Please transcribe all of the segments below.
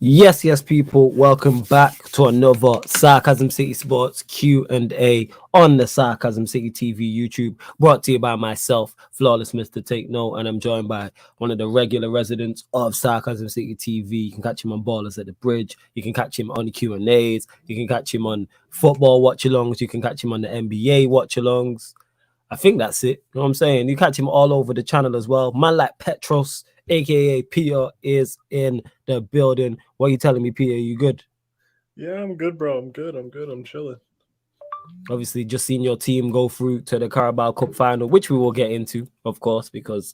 Yes, people. Welcome back to another Sarcasm City Sports Q&A on the Sarcasm City TV YouTube, brought to you by myself, Flawless Mr. Take Note, and I'm joined by one of the regular residents of Sarcasm City TV. You can catch him on Ballers at the Bridge. You can catch him on the Q&As. You can catch him on football watch-alongs. You can catch him on the NBA watch-alongs. I think that's it. You know what I'm saying? You catch him all over the channel as well. Man like Petros, aka Peter, is in the building. What are you telling me, Peter? You good? Yeah, I'm good, bro. I'm good. I'm chilling. Obviously, just seen your team go through to the Carabao Cup final, which we will get into, of course, because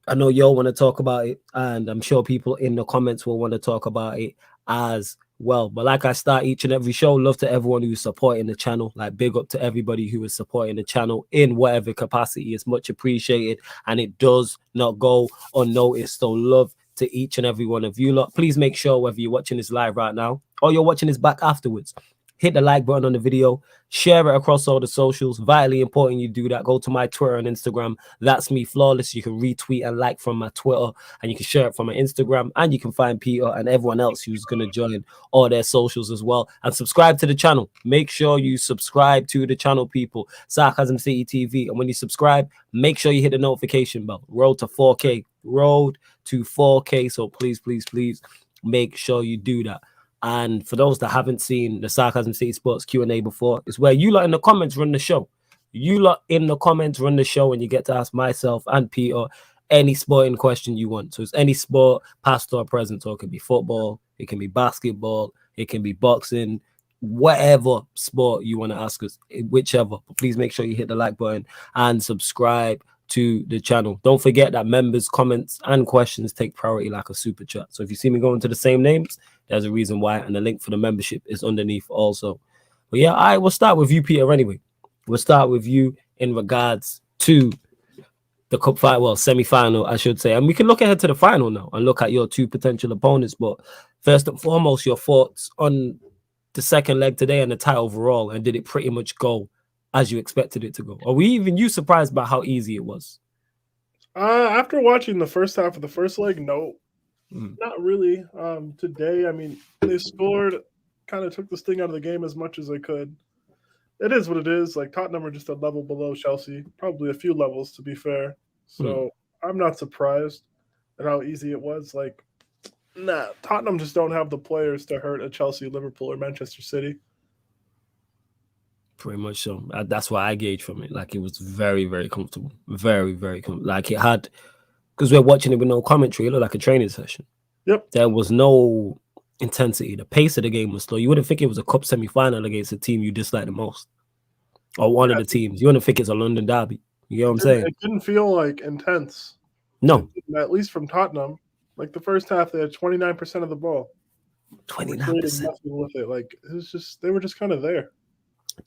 I know y'all want to talk about it, and I'm sure people in the comments will want to talk about it as well. But like I start each and every show, love to everyone who's supporting the channel. Like, big up to everybody who is supporting the channel in whatever capacity. It's much appreciated, and it does not go unnoticed. So love to each and every one of you lot. Please make sure whether you're watching this live right now or you're watching this back afterwards, hit the like button on the video, share it across all the socials. Vitally important you do that. Go to my Twitter and Instagram. That's me, Flawless. You can retweet and like from my Twitter, and you can share it from my Instagram, and you can find Peter and everyone else who's going to join all their socials as well. And subscribe to the channel. Make sure you subscribe to the channel, people. Sarcasm City TV. And when you subscribe, make sure you hit the notification bell. Road to 4K. Road to 4K. So please, please, please make sure you do that. And for those that haven't seen the Sarcasm City Sports Q&A before, it's where you lot in the comments run the show. You lot in the comments run the show, and you get to ask myself and Peter any sporting question you want. So it's any sport, past or present. So it can be football, it can be basketball, it can be boxing, whatever sport you want to ask us, whichever. But please make sure you hit the like button and subscribe to the channel. Don't forget that members' comments and questions take priority like a super chat. So if you see me going to the same names, there's a reason why, and the link for the membership is underneath also. But yeah, I will start with you, Peter, anyway. We'll start with you in regards to the cup fight, well, semi-final, I should say. And we can look ahead to the final now and look at your two potential opponents. But first and foremost, your thoughts on the second leg today and the tie overall, and did it pretty much go as you expected it to go? Or were even you surprised by how easy it was? After watching the first half of the first leg, no, not really. Today, I mean, they scored, kind of took the sting out of the game as much as they could. It is what it is. Like, Tottenham are just a level below Chelsea, probably a few levels to be fair. So I'm not surprised at how easy it was. Like, nah, Tottenham just don't have the players to hurt a Chelsea, Liverpool, or Manchester City. Pretty much so. That's what I gauge from it. Like, it was very, very comfortable. Very, very comfortable. Like, it had, because we're watching it with no commentary, it looked like a training session. Yep. There was no intensity. The pace of the game was slow. You wouldn't think it was a cup semi-final against a team you dislike the most, or one of the teams. You wouldn't think it's a London derby. You know what I'm saying? It didn't feel like intense. No. At least from Tottenham. Like, the first half, they had 29% of the ball. 29%. Nothing with it. Like, it was just, they were just kind of there.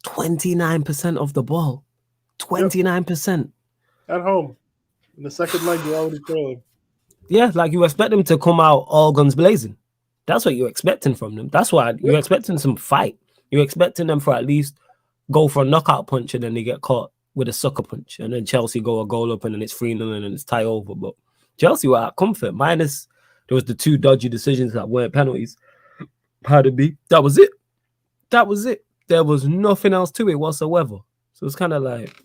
29% of the ball. 29%. At home. In the second leg, you're already trailing. Yeah, like, you expect them to come out all guns blazing. That's what you're expecting from them. That's why you're expecting some fight. You're expecting them for at least go for a knockout punch, and then they get caught with a sucker punch. And then Chelsea go a goal up, and then it's 3-0 and it's tie over. But Chelsea were at comfort. Minus, there was the two dodgy decisions that weren't penalties. Pardon me. That was it. That was it. There was nothing else to it whatsoever. So it's kind of like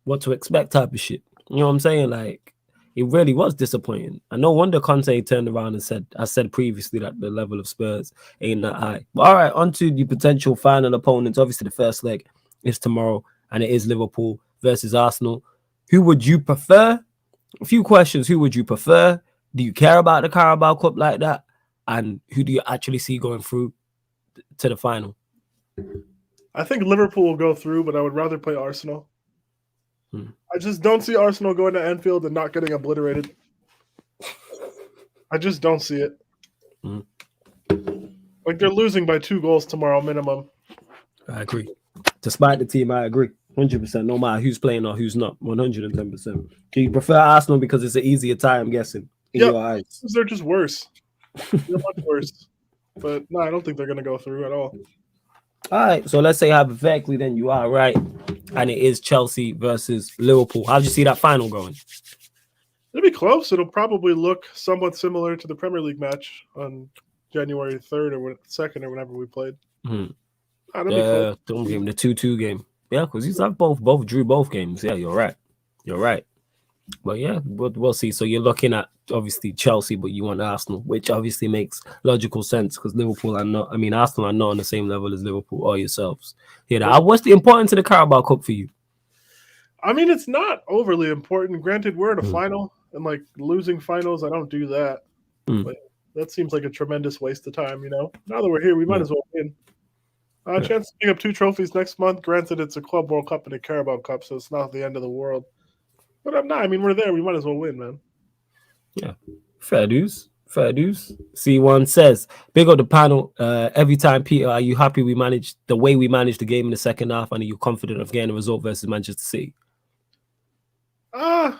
what to expect type of shit. You know what I'm saying? Like, it really was disappointing. And no wonder Conte turned around and said, I said previously that the level of Spurs ain't that high. But all right, on to the potential final opponents. Obviously, the first leg is tomorrow, and it is Liverpool versus Arsenal. Who would you prefer? A few questions. Who would you prefer? Do you care about the Carabao Cup like that? And who do you actually see going through to the final? I think Liverpool will go through, but I would rather play Arsenal. I just don't see Arsenal going to Anfield and not getting obliterated. I just don't see it. Like, they're losing by 2 goals tomorrow minimum. I agree. Despite the team, I agree. 100%. No matter who's playing or who's not. 110%. Do you prefer Arsenal because it's an easier tie, I'm guessing? Yeah, they're just worse. They're much worse. But no, I don't think they're going to go through at all. All right, so let's say hypothetically then you are right, and it is Chelsea versus Liverpool. How do you see that final going? It'll be close. It'll probably look somewhat similar to the Premier League match on January 3rd or 2nd or whenever we played. That'll be The close. game, the 2-2 game. Yeah, because these have both drew both games. Yeah, you're right. You're right. But yeah, we'll see. So you're looking at obviously Chelsea, but you want Arsenal, which obviously makes logical sense because Liverpool are not. I mean, Arsenal are not on the same level as Liverpool or yourselves. Yeah. What's the importance of the Carabao Cup for you? I mean, it's not overly important. Granted, we're in a final, and like losing finals, I don't do that. Like, that seems like a tremendous waste of time. Now that we're here, we might as well win. Chance to pick up 2 trophies next month. Granted, it's a Club World Cup and a Carabao Cup, so it's not the end of the world. But I'm not. I mean, we're there. We might as well win, man. Yeah, fair dues. Fair dues. C1 says, big up the panel. Every time, Peter, are you happy we managed the way we managed the game in the second half, and are you confident of getting a result versus Manchester City? I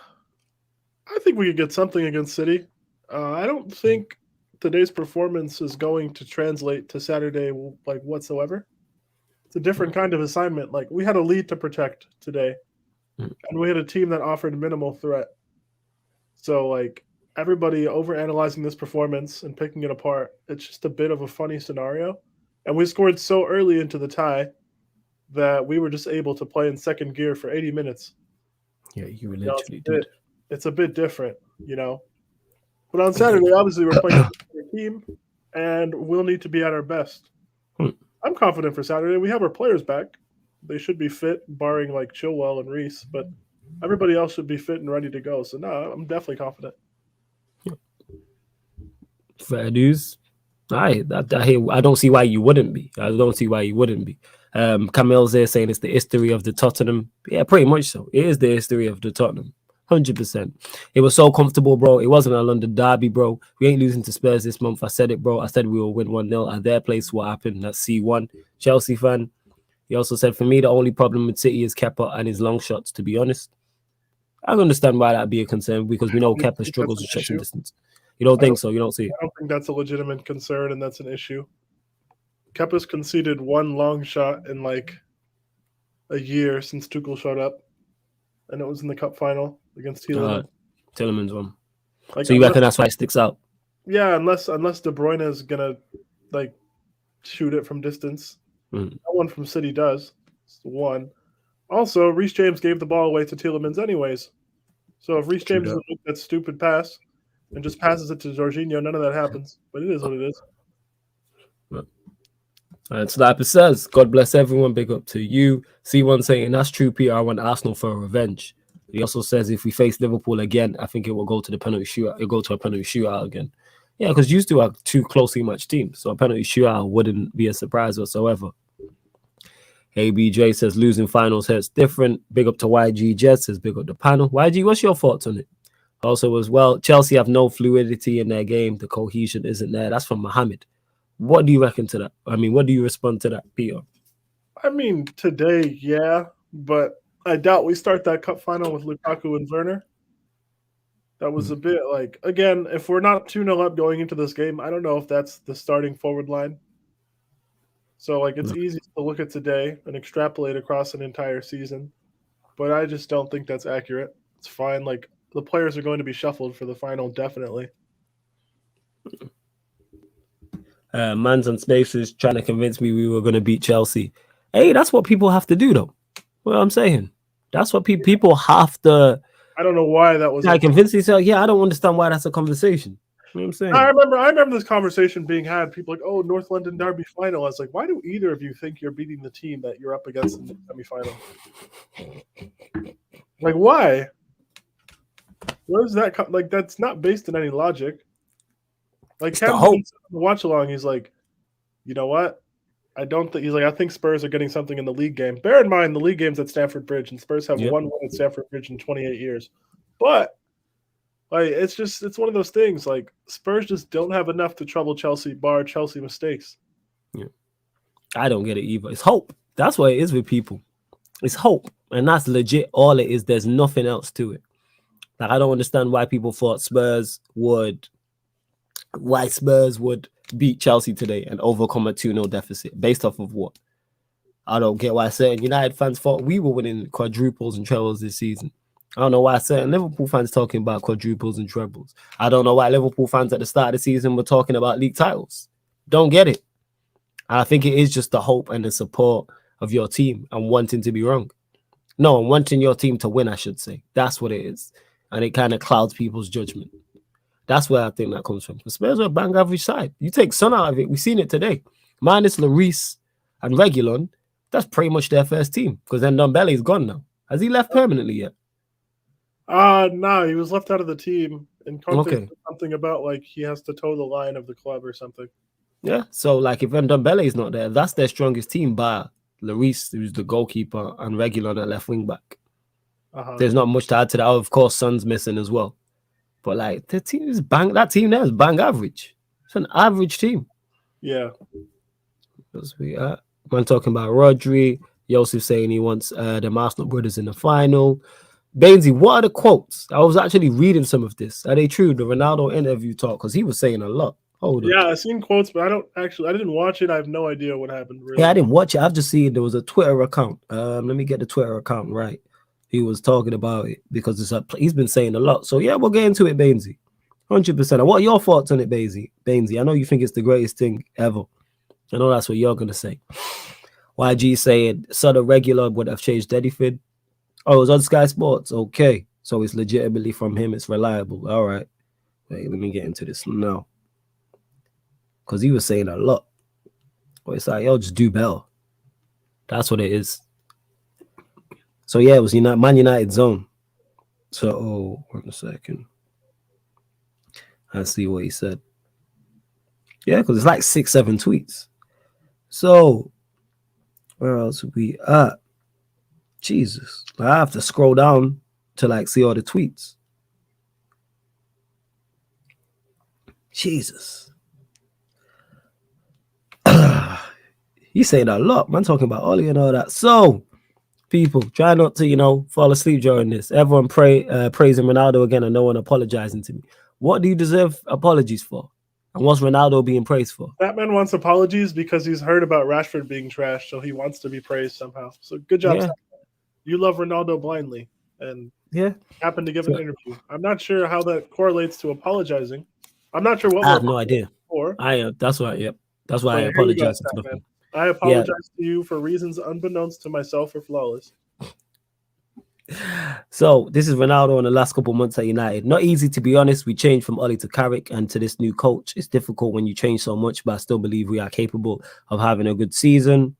think we could get something against City. I don't think today's performance is going to translate to Saturday like whatsoever. It's a different kind of assignment. Like, we had a lead to protect today, and we had a team that offered minimal threat. So, like, everybody overanalyzing this performance and picking it apart, it's just a bit of a funny scenario. And we scored so early into the tie that we were just able to play in second gear for 80 minutes. Yeah, you literally did. It's a bit different, But on Saturday, obviously, we're playing a team, and we'll need to be at our best. I'm confident for Saturday. We have our players back. They should be fit, barring like Chilwell and Reece, but everybody else should be fit and ready to go. So, no, I'm definitely confident. Fair news. I don't see why you wouldn't be. I don't see why you wouldn't be. Camille's there saying it's the history of the Tottenham. Yeah, pretty much so. It is the history of the Tottenham. 100%. It was so comfortable, bro. It wasn't a London derby, bro. We ain't losing to Spurs this month. I said it, bro. I said we will win 1-0 at their place. What happened? That's C1. Chelsea fan. He also said, for me, the only problem with City is Kepa and his long shots, to be honest. I understand why that'd be a concern because we know Kepa struggles with shots and distance. You don't think so? You don't see it? I don't think that's a legitimate concern, and that's an issue. Kepa's conceded 1 long shot in like a year since Tuchel showed up, and it was in the cup final against Tielemans. Tielemans one. Like, so you reckon that's why it sticks out? Yeah, unless De Bruyne is gonna like shoot it from distance. No one from City does. It's the one. Also, Reece James gave the ball away to Tielemans anyways. So if Reece James doesn't make that stupid pass and just passes it to Jorginho, none of that happens. But it is what it is. And Sniper says, God bless everyone. Big up to you. C1 saying, that's true, Peter. I want Arsenal for revenge. He also says, if we face Liverpool again, I think it will go to the penalty shootout. It'll go to a penalty shootout again. Yeah, because you two are 2 closely matched teams. So a penalty shootout wouldn't be a surprise whatsoever. ABJ says, losing finals hurts different. Big up to YG. Jed says, big up the panel. YG, what's your thoughts on it? Also, as well, Chelsea have no fluidity in their game. The cohesion isn't there. That's from Mohammed. What do you reckon to that? I mean, what do you respond to that, Peter? I mean, today, yeah, but I doubt we start that cup final with Lukaku and Werner. That was a bit like, again, if we're not 2-0 up going into this game, I don't know if that's the starting forward line. So, like, it's easy to look at today and extrapolate across an entire season, but I just don't think that's accurate. It's fine. Like, the players are going to be shuffled for the final, definitely. Mans on Spaces trying to convince me we were going to beat Chelsea. Hey, that's what people have to do, though. What I'm saying. That's what people have to. I don't know why that was. I convince themselves. Yeah, I don't understand why that's a conversation. You know what I'm saying? I remember this conversation being had. People like, oh, North London Derby final. I was like, why do either of you think you're beating the team that you're up against in the semifinal? Like, why? Where's that? Like, that's not based in any logic. Like, Kevin watch along, he's like, you know what? I don't think he's like, I think Spurs are getting something in the league game. Bear in mind, the league game's at Stamford Bridge, and Spurs have 1 win at Stamford Bridge in 28 years. But like, it's one of those things. Like, Spurs just don't have enough to trouble Chelsea, bar Chelsea mistakes. Yeah, I don't get it either. It's hope. That's what it is with people. It's hope, and that's legit. All it is. There's nothing else to it. Like, I don't understand why people thought Spurs would beat Chelsea today and overcome a 2-0 deficit based off of what? I don't get why certain United fans thought we were winning quadruples and trebles this season. I don't know why certain Liverpool fans talking about quadruples and trebles. I don't know why Liverpool fans at the start of the season were talking about league titles. Don't get it. I think it is just the hope and the support of your team and wanting to be wrong. No, and wanting your team to win, I should say. That's what it is. And it kind of clouds people's judgment. That's where I think that comes from. The Spurs are a bang average side. You take Son out of it, we've seen it today. Minus Lloris and Reguilon, that's pretty much their first team because then Ndombele is gone now. Has he left permanently yet? No, he was left out of the team, and Conte Okay. said something about like he has to toe the line of the club or something. Yeah. So like if Ndombele is not there, that's their strongest team by Lloris, who's the goalkeeper, and Reguilon at left wing back. There's not much to add to that. Of course, Son's missing as well. But like the team is bang. That team there is bang average. It's an average team. Yeah. I'm talking about Rodri. Joseph saying he wants the Arsenal brothers in the final. Bainsy, what are the quotes? I was actually reading some of this. Are they true? The Ronaldo interview talk, because he was saying a lot. Hold on. Yeah, I've seen quotes, but I didn't watch it. I have no idea what happened. Really. Yeah, I didn't watch it. I've just seen there was a Twitter account. Let me get the Twitter account right. He was talking about it because he's been saying a lot. So yeah, we'll get into it, Bainsy. 100%. What are your thoughts on it, Bainsy? I know you think it's the greatest thing ever. I know that's what you're gonna say. YG saying sort of regular would have changed anything. Oh, it was on Sky Sports. Okay, so it's legitimately from him. It's reliable. All right. Wait, let me get into this now. Because he was saying a lot. But it's like, yo, just do better. That's what it is. So yeah, it was Man United zone. So, wait a second. Let's see what he said. Yeah, because it's like 6-7 tweets. So, where else are we at? Jesus. I have to scroll down to like see all the tweets. Jesus. He's saying a lot, man, talking about Ollie and all that. So, people, try not to, fall asleep during this. Everyone praising Ronaldo again and no one apologizing to me. What do you deserve apologies for? And what's Ronaldo being praised for? That man wants apologies because he's heard about Rashford being trashed, so he wants to be praised somehow. So good job. Yeah. You love Ronaldo blindly and happened to give an interview. I'm not sure how that correlates to apologizing. I'm not sure what I have no idea. For. That's why. Yep. That's why I apologize. I apologize to you for reasons unbeknownst to myself or flawless. So this is Ronaldo in the last couple of months at United. Not easy, to be honest. We changed from Ollie to Carrick and to this new coach. It's difficult when you change so much, but I still believe we are capable of having a good season.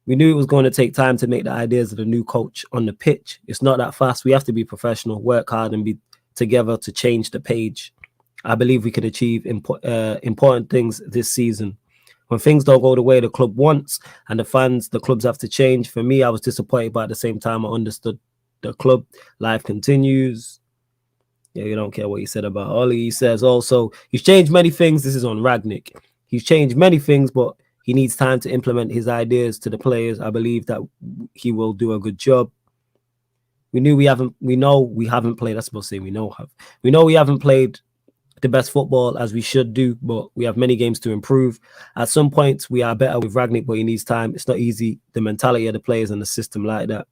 We knew it was going to take time to make the ideas of the new coach on the pitch. It's not that fast. We have to be professional, work hard, and be together to change the page. I believe we could achieve important things this season. When things don't go the way the club wants and the clubs have to change. For me, I was disappointed, but at the same time, I understood the club. Life continues. Yeah, you don't care what he said about Ollie. He says also, he's changed many things. This is on Ragnick. He's changed many things, but he needs time to implement his ideas to the players. I believe that he will do a good job. We know we haven't played. That's supposed to say we know we haven't played the best football as we should do, but we have many games to improve. At some points, we are better with Ragnick, but he needs time. It's not easy. The mentality of the players and the system like that.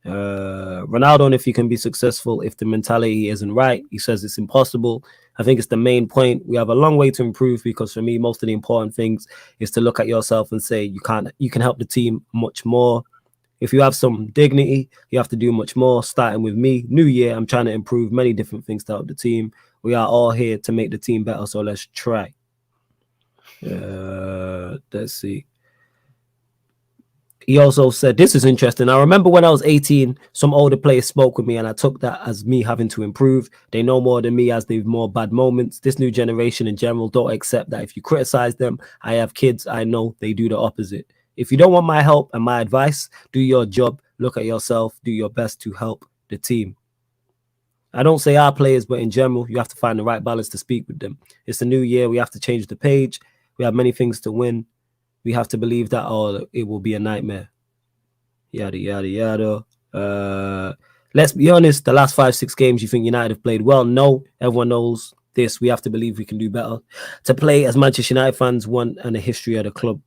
Ronaldo, if he can be successful, if the mentality isn't right, he says it's impossible. I think it's the main point. We have a long way to improve because for me, most of the important things is to look at yourself and say you can help the team much more. If you have some dignity, you have to do much more, starting with me. New year, I'm trying to improve many different things to help the team. We are all here to make the team better, so let's try. Let's see. He also said, this is interesting. I remember when I was 18, some older players spoke with me and I took that as me having to improve. They know more than me as they've more bad moments. This new generation in general don't accept that if you criticize them. I have kids. I know they do the opposite. If you don't want my help and my advice, do your job. Look at yourself. Do your best to help the team. I don't say our players, but in general, you have to find the right balance to speak with them. It's a new year. We have to change the page. We have many things to win. We have to believe that or it will be a nightmare. Yada, yada, yada. Let's be honest. The last 5-6 games, you think United have played well? No, everyone knows this. We have to believe we can do better. To play as Manchester United fans want and the history of the club.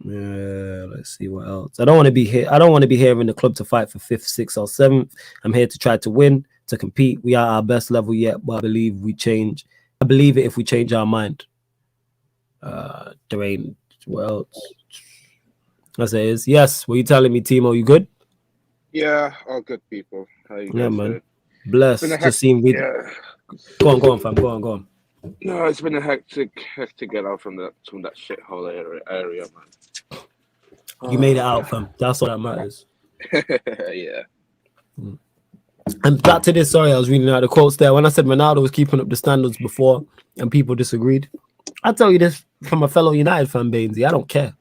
Let's see what else. I don't want to be here. I don't want to be here in the club to fight for 5th, 6th, or 7th. I'm here to try to win, to compete. We are our best level yet, but I believe it if we change our mind. There ain't well. I say is yes. What you telling me, Timo? You good? Yeah, all good people. How you Yeah, guys man. doing? It's been a Bless. Just hectic. seeing with. Yeah. Go on, fam. Go on, go on. No, it's been a hectic get out from that shithole area, man. You made it Oh, out, fam. That's all that matters. yeah. And back to this. Sorry, I was reading out the quotes there. When I said Ronaldo was keeping up the standards before, and people disagreed, I tell you this from a fellow United fan, Bainesy. I don't care.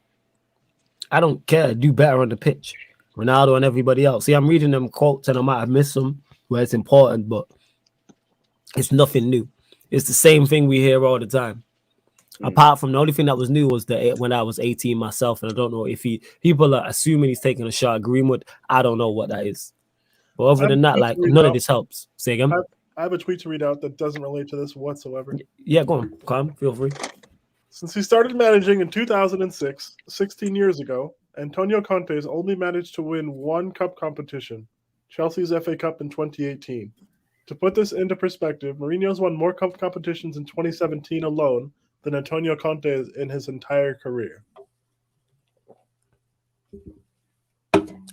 I don't care. Do better on the pitch. Ronaldo and everybody else. See, I'm reading them quotes and I might have missed some where it's important, but it's nothing new. It's the same thing we hear all the time. Apart from the only thing that was new was that when I was 18 myself, and I don't know if people are assuming he's taking a shot at Greenwood. I don't know what that is. But I other have a than that, tweet like to read none of out. this helps. Say again. I have a tweet to read out that doesn't relate to this whatsoever. Yeah, go on. Calm. Feel free. Since he started managing in 2006, 16 years ago, Antonio Conte has only managed to win one cup competition, Chelsea's FA Cup in 2018. To put this into perspective, Mourinho's won more cup competitions in 2017 alone than Antonio Conte is in his entire career.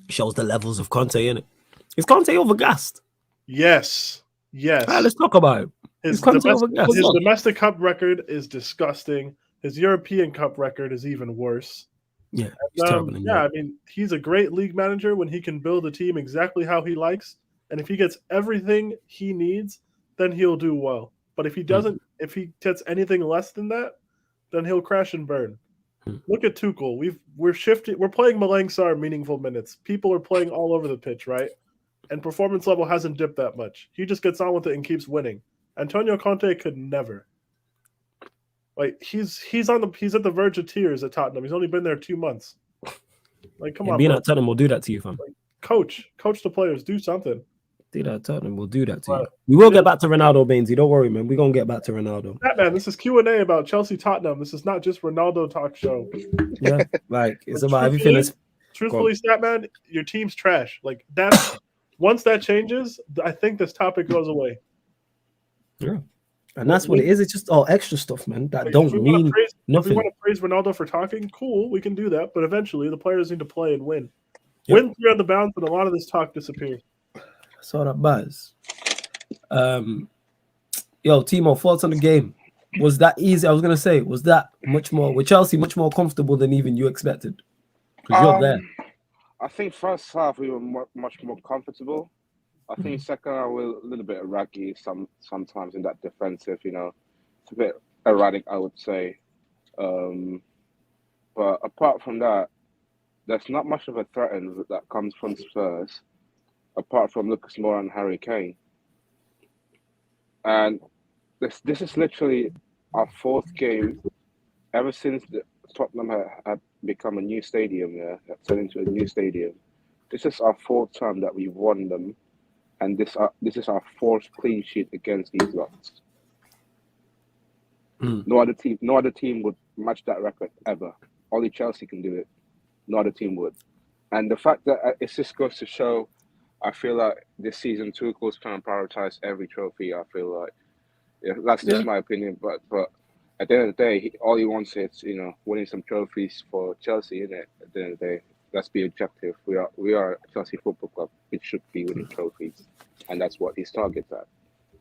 Shows the levels of Conte in it. Is Conte overgassed? Yes. Yes. All right, let's talk about it. Is Conte overgassed? His domestic cup record is disgusting. His European Cup record is even worse. Yeah, he's terrible. I mean, he's a great league manager when he can build a team exactly how he likes. And if he gets everything he needs, then he'll do well. But if he doesn't, if he gets anything less than that, then he'll crash and burn. Look at Tuchel. We're shifting. We're playing Malang Sarr meaningful minutes. People are playing all over the pitch, right? And performance level hasn't dipped that much. He just gets on with it and keeps winning. Antonio Conte could never. Like he's at the verge of tears at Tottenham. He's only been there 2 months. Like, come on, being bro. at Tottenham will do that to you, fam. Like, coach the players, do something. Do that, Tottenham will do that to you. We will get back to Ronaldo, Bainesy. Don't worry, man. We're gonna get back to Ronaldo. Man, this is Q&A about Chelsea Tottenham. This is not just Ronaldo talk show. Yeah, like it's about everything. That's truthfully, Statman, your team's trash. Like that. Once that changes, I think this topic goes away. Yeah. And that's what it is. It's just all extra stuff, man. That don't mean nothing. If we want to praise Ronaldo for talking, cool, we can do that. But eventually, the players need to play and win. Yep. Win 3 on the bounce, and a lot of this talk disappears. That's all that matters. Yo, Timo, thoughts on the game? Was that easy? I was gonna say, was that much more? With Chelsea, much more comfortable than even you expected? Because you're there. I think first half we were much more comfortable. I think second half we were a little bit raggy sometimes in that defensive, it's a bit erratic, I would say. But apart from that, there's not much of a threat that comes from Spurs, apart from Lucas Moura and Harry Kane. And this is literally our 4th game ever since Tottenham had become a new stadium, turned into a new stadium. This is our 4th time that we've won them. And this is our 4th clean sheet against these lots. No other team would match that record ever. Only Chelsea can do it. No other team would. And the fact that it just goes to show, I feel like this season Tuchel's trying to prioritize every trophy. I feel like that's just my opinion. But at the end of the day, all he wants is winning some trophies for Chelsea, isn't it? At the end of the day. Let's be objective. We are a Chelsea Football Club. It should be winning trophies, and that's what his target's at.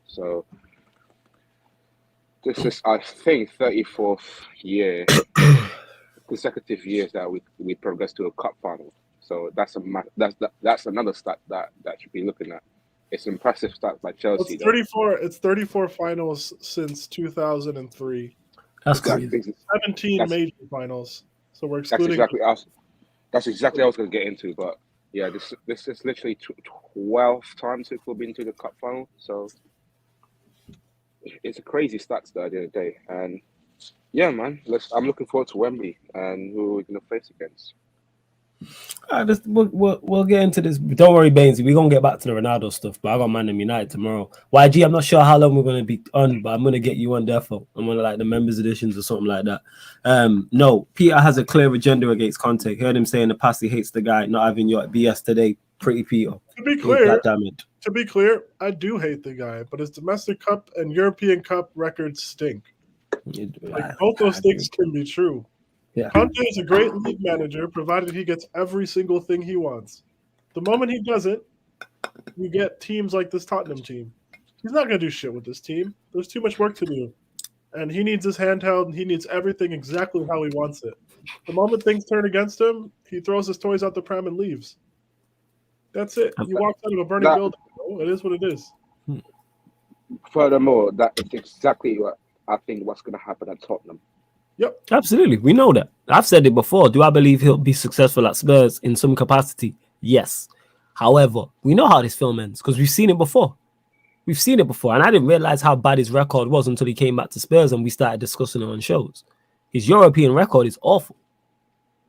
So this is, I think, 34th year, consecutive years that we progressed to a cup final. So that's another stat that should be looking at. It's impressive stats by Chelsea. It's 34. It's 34 finals since 2003. That's crazy. 17 major finals. So we're excluding. That's exactly what I was going to get into, but yeah, this is literally 12 times we've been to the cup final, so it's a crazy stats at the end of the day. And yeah, man, I'm looking forward to Wembley and who we're going to face against. We'll get into this. Don't worry, Bainesy. We're gonna get back to the Ronaldo stuff, but I got Man United tomorrow. YG, I'm not sure how long we're gonna be on, but I'm gonna get you on defo. I'm gonna like the members editions or something like that. No, Peter has a clear agenda against Conte. Heard him say in the past he hates the guy. Not having your BS today, pretty Peter. To be clear, I do hate the guy, but his domestic cup and European Cup records stink. Like, both those things can be true. Yeah. Conte is a great league manager, provided he gets every single thing he wants. The moment he doesn't, you get teams like this Tottenham team. He's not going to do shit with this team. There's too much work to do. And he needs his handheld, and he needs everything exactly how he wants it. The moment things turn against him, he throws his toys out the pram and leaves. That's it. He walks out of a burning building. It is what it is. Furthermore, that is exactly what I think what's going to happen at Tottenham. Yep. Absolutely. We know that. I've said it before. Do I believe he'll be successful at Spurs in some capacity? Yes. However, we know how this film ends because we've seen it before. We've seen it before. And I didn't realize how bad his record was until he came back to Spurs and we started discussing it on shows. His European record is awful.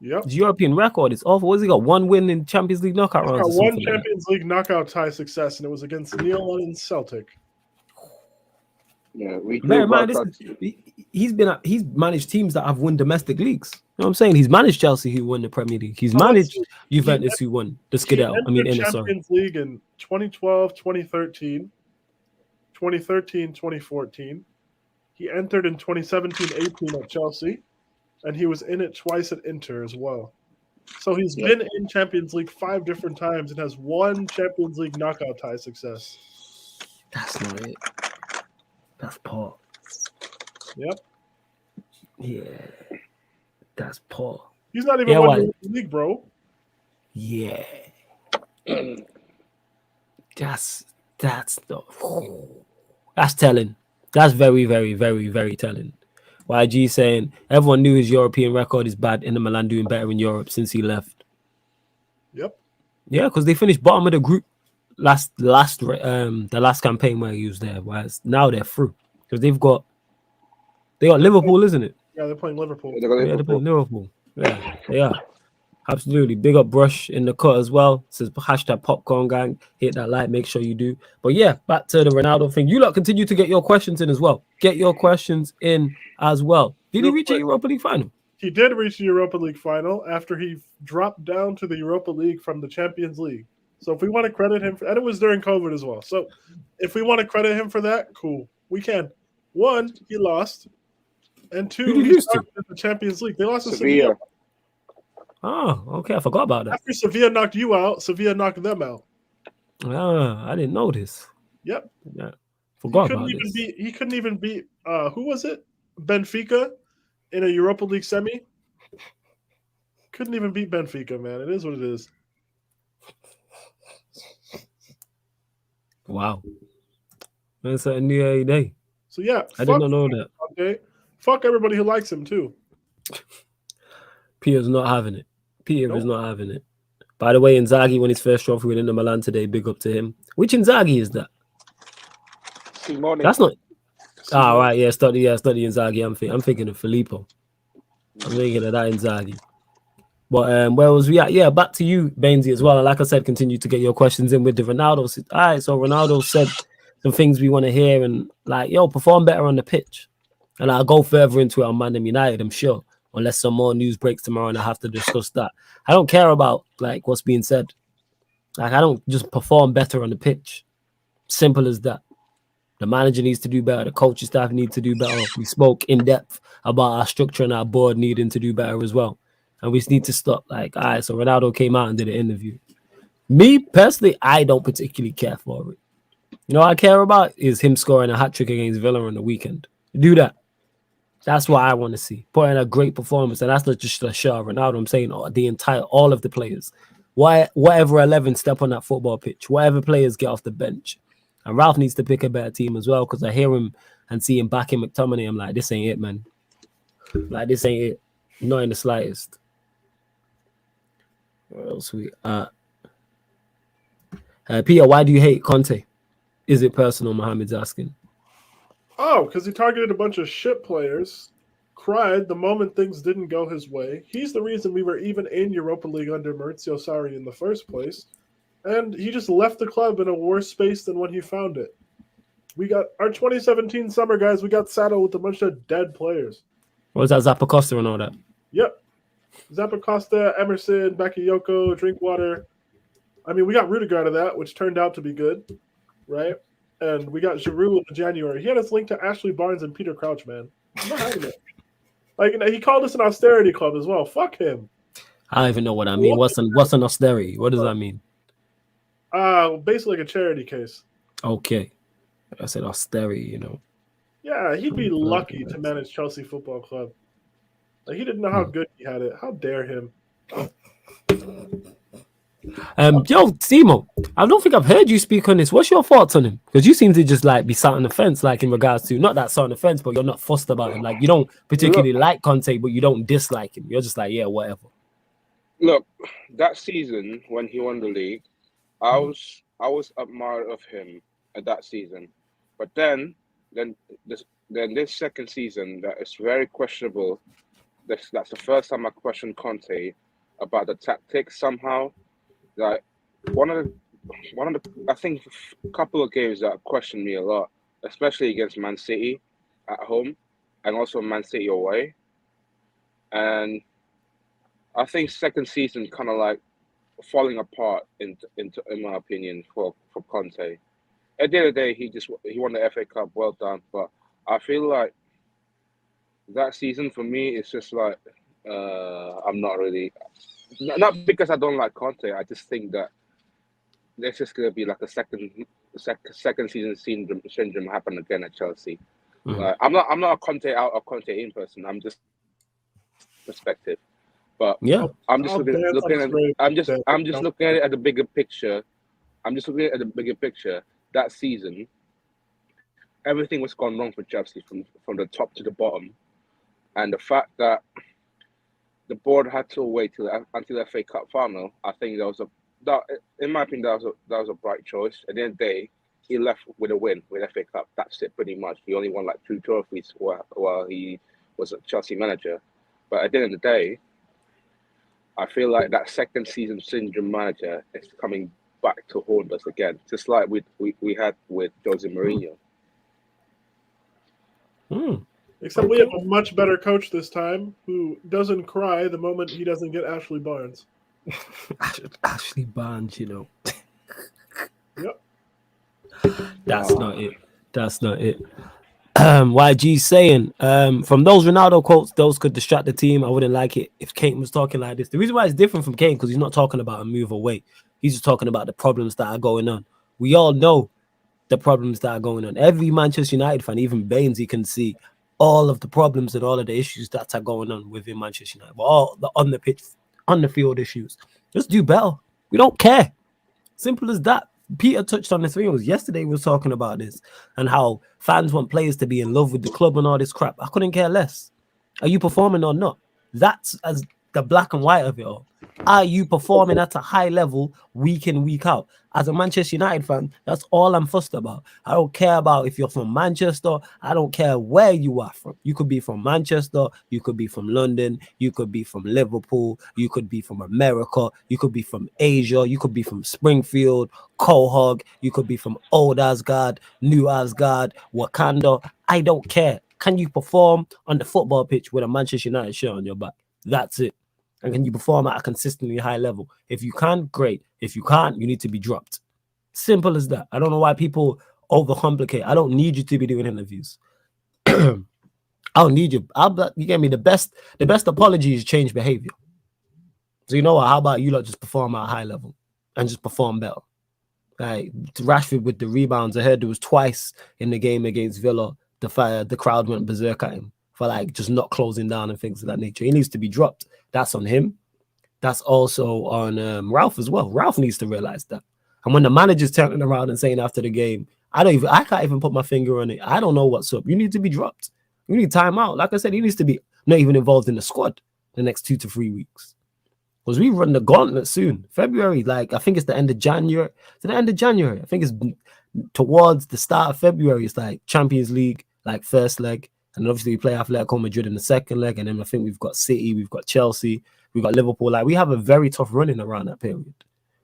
Yep. His European record is awful. What's he got? One win in Champions League knockout rounds. He's got one Champions League knockout tie success, and it was against Neil and Celtic. Yeah, we bear in mind, he's managed teams that have won domestic leagues. You know what I'm saying? He's managed Chelsea, who won the Premier League. He's managed Juventus, who won the Scudetto. Champions League in 2012, 2013, 2013, 2014. He entered in 2017-18 at Chelsea, and he was in it twice at Inter as well. So he's been in Champions League 5 different times and has one Champions League knockout tie success. That's not it. That's poor. Yep. Yeah. That's poor. He's not even won the league, bro. Yeah. That's telling. That's very, very, very, very telling. YG saying everyone knew his European record is bad in the Milan doing better in Europe since he left. Yep. Yeah, because they finished bottom of the group the last campaign where he was there. Whereas now they're through because they got Liverpool, isn't it? Yeah, they're playing Liverpool. They're playing Liverpool. Yeah, they are. Absolutely. Big up Brush in the cut as well. It says hashtag popcorn gang. Hit that like, make sure you do. But yeah, back to the Ronaldo thing. You lot continue to get your questions in as well. Get your questions in as well. Did he reach a Europa League final? He did reach the Europa League final after he dropped down to the Europa League from the Champions League. So if we want to credit him, and it was during COVID as well. So if we want to credit him for that, cool. We can. 1, he lost. And 2, he started in the Champions League. They lost to Sevilla. Oh, okay. I forgot about that. After Sevilla knocked you out, Sevilla knocked them out. I didn't know this. Yep. Yeah. Forgot about this. He couldn't even beat who was it? Benfica in a Europa League semi. Couldn't even beat Benfica, man. It is what it is. Wow. That's a new day. So yeah, I did not know that. Okay. Fuck everybody who likes him too. Peter's not having it. Peter is not having it. By the way, Inzaghi won his first trophy with Inter Milan today. Big up to him. Which Inzaghi is that? Simone. That's not. Ah, right. Yeah, it's not the Inzaghi. I'm thinking of Filippo. I'm thinking of that Inzaghi. But where was we at? Yeah, back to you, Bainesy, as well. And like I said, continue to get your questions in with the Ronaldo. All right, so Ronaldo said some things we want to hear and perform better on the pitch. And I'll go further into it on Man United, I'm sure. Unless some more news breaks tomorrow and I have to discuss that. I don't care about what's being said. I don't just perform better on the pitch. Simple as that. The manager needs to do better. The coaching staff need to do better. We spoke in depth about our structure and our board needing to do better as well. And we just need to stop. All right, so Ronaldo came out and did an interview. Me, personally, I don't particularly care for it. You know what I care about is him scoring a hat-trick against Villa on the weekend. Do that. That's what I want to see. Put in a great performance. And that's not just a shot of Ronaldo. I'm saying all of the players. Whatever 11 step on that football pitch. Whatever players get off the bench. And Ralph needs to pick a better team as well because I hear him and see him back in McTominay. I'm like, this ain't it, man. This ain't it. Not in the slightest. What else we Peter, why do you hate Conte? Is it personal? Mohammed's asking. Oh, because he targeted a bunch of shit players, cried the moment things didn't go his way. He's the reason we were even in Europa League under Maurizio Sarri in the first place. And he just left the club in a worse space than when he found it. We got our 2017 summer, guys. We got saddled with a bunch of dead players. What was that, Zappacosta and all that? Yep. Zappacosta, Emerson, Bakayoko, Drinkwater. I mean, we got Rudiger out of that, which turned out to be good, right? And we got Giroud in January. He had us linked to Ashley Barnes and Peter Crouch, man. I'm not having it. Like, he called us an austerity club as well. Fuck him. I don't even know what I mean. What's an austerity? What does that mean? Basically like a charity case. Okay. I said austerity, Yeah, he'd be lucky to manage Chelsea Football Club. Like, he didn't know how good he had it. How dare him? Yo, Simo, I don't think I've heard you speak on this. What's your thoughts on him? Because you seem to just like be sat on the fence, like in regards to not that sat on the fence, but you're not fussed about him. Like you don't particularly like Conte, but you don't dislike him. You're just like, yeah, whatever. Look, that season when he won the league, I was admired of him at that season, but then this second season that is very questionable. That's the first time I questioned Conte about the tactics somehow. Like one of the I think a couple of games that questioned me a lot, especially against Man City at home and also Man City away. And I think second season kind of like falling apart in my opinion for Conte. At the end of the day, he won the FA Cup, well done. But I feel like that season for me is just like I'm not really, not because I don't like Conte. I just think that there's just gonna be like a second season syndrome happen again at Chelsea. I'm not a Conte out or Conte in person. I'm just perspective. But yeah, I'm just looking at it at the bigger picture. I'm just looking at the bigger picture. That season, everything was gone wrong for Chelsea from the top to the bottom, and the fact that the board had to wait until the FA Cup final, I think in my opinion, that was a bright choice. At the end of the day, he left with a win with FA Cup. That's it, pretty much. He only won like 2 trophies while he was a Chelsea manager. But at the end of the day, I feel like that second season syndrome manager is coming back to haunt us again, just like we had with Jose Mourinho. Except we have a much better coach this time who doesn't cry the moment he doesn't get Ashley Barnes. Ashley Barnes, Yep. That's not it. That's not it. YG saying, from those Ronaldo quotes, those could distract the team. I wouldn't like it if Kane was talking like this. The reason why it's different from Kane, because he's not talking about a move away. He's just talking about the problems that are going on. We all know the problems that are going on. Every Manchester United fan, even Baines, he can see all of the problems and all of the issues that are going on within Manchester United. But all the on the pitch, on the field issues. Just do better. We don't care. Simple as that. Peter touched on this thing. Yesterday we was talking about this and how fans want players to be in love with the club and all this crap. I couldn't care less. Are you performing or not? That's as the black and white of it all. Are you performing at a high level week in, week out? As a Manchester United fan, that's all I'm fussed about. I don't care about if you're from Manchester. I don't care where you are from. You could be from Manchester. You could be from London. You could be from Liverpool. You could be from America. You could be from Asia. You could be from Springfield, Quahog. You could be from Old Asgard, New Asgard, Wakanda. I don't care. Can you perform on the football pitch with a Manchester United shirt on your back? That's it. And can you perform at a consistently high level? If you can, great. If you can't, you need to be dropped. Simple as that. I don't know why people overcomplicate. I don't need you to be doing interviews. I don't need you. You get me? The best apology is change behavior. So you know what? How about you lot just perform at a high level and just perform better? Like Rashford with the rebounds. I heard there was twice in the game against Villa. The crowd went berserk at him for like just not closing down and things of that nature. He needs to be dropped. That's on him. That's also on Ralph as well. Ralph needs to realize that. And when the manager's turning around and saying after the game, I can't even put my finger on it. I don't know what's up. You need to be dropped. You need time out. Like I said, he needs to be not even involved in the squad the next 2 to 3 weeks. Because we run the gauntlet soon. February, like I think it's the end of January. To the end of January. I think it's towards the start of February. It's like Champions League, like first leg. And obviously we play Atletico Madrid in the second leg. And then I think we've got City, we've got Chelsea, we've got Liverpool. Like we have a very tough running around that period.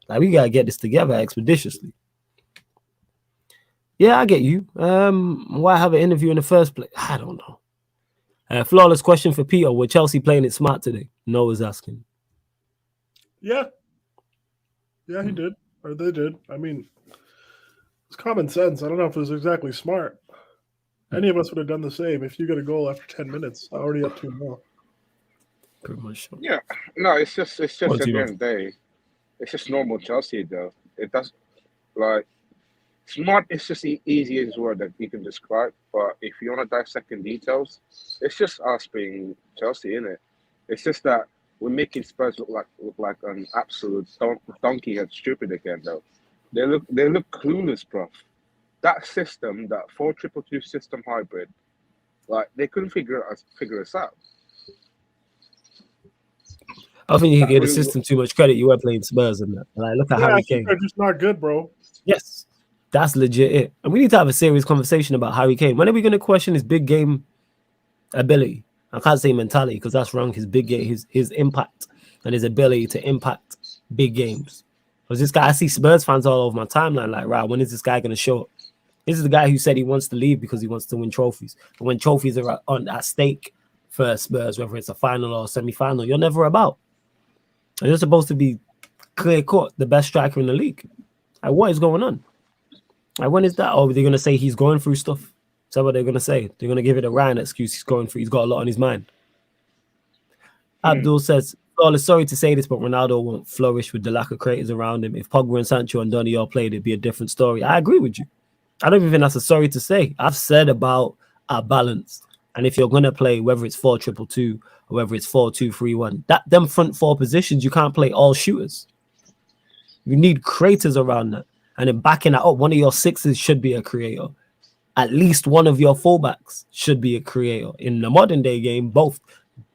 Like we gotta get this together expeditiously. Yeah, I get you. Why have an interview in the first place? I don't know. Flawless question for Peter. Were Chelsea playing it smart today? Noah's asking. Yeah. Yeah, he did. Or they did. I mean, it's common sense. I don't know if it was exactly smart. Any of us would have done the same. If you get a goal after 10 minutes, already up 2-0. Pretty much. So. Yeah, no, it's just at the What do you end of the day, it's just normal Chelsea though. It does like smart. It's just the easiest word that you can describe. But if you want to dissect in details, it's just us being Chelsea, innit? It's just that we're making Spurs look like an absolute donkey and stupid again though. They look clueless, bro. That system, that 4-2-2 system hybrid, like they couldn't figure us out. I think you That give the really, system too much credit. You were playing Spurs and that. Like, look at Yeah, I Harry think Kane. they're just not good, bro. Yes, that's legit it. And we need to have a serious conversation about Harry Kane. When are we going to question his big game ability? I can't say mentality because that's wrong. His big game, his impact and his ability to impact big games. Because this guy, I see Spurs fans all over my timeline. Like, right, when is this guy going to show up? This is the guy who said he wants to leave because he wants to win trophies. And when trophies are at stake for Spurs, whether it's a final or a semi-final, you're never about. And you're supposed to be clear cut, the best striker in the league. Like, what is going on? Like, when is that? Oh, they're gonna say he's going through stuff. Is that what they're gonna say? They're gonna give it a Ryan excuse. He's going through. He's got a lot on his mind. Abdul says, "Oh, sorry to say this, but Ronaldo won't flourish with the lack of creators around him. If Pogba and Sancho and Donny all played, it'd be a different story." I agree with you. I don't even think that's a sorry to say. I've said about our balance, and if you're gonna play, whether it's 4-2-2 or whether it's 4-2-3-1, them front four positions, you can't play all shooters. You need creators around that. And then backing that up, one of your sixes should be a creator. At least one of your fullbacks should be a creator. In the modern day game,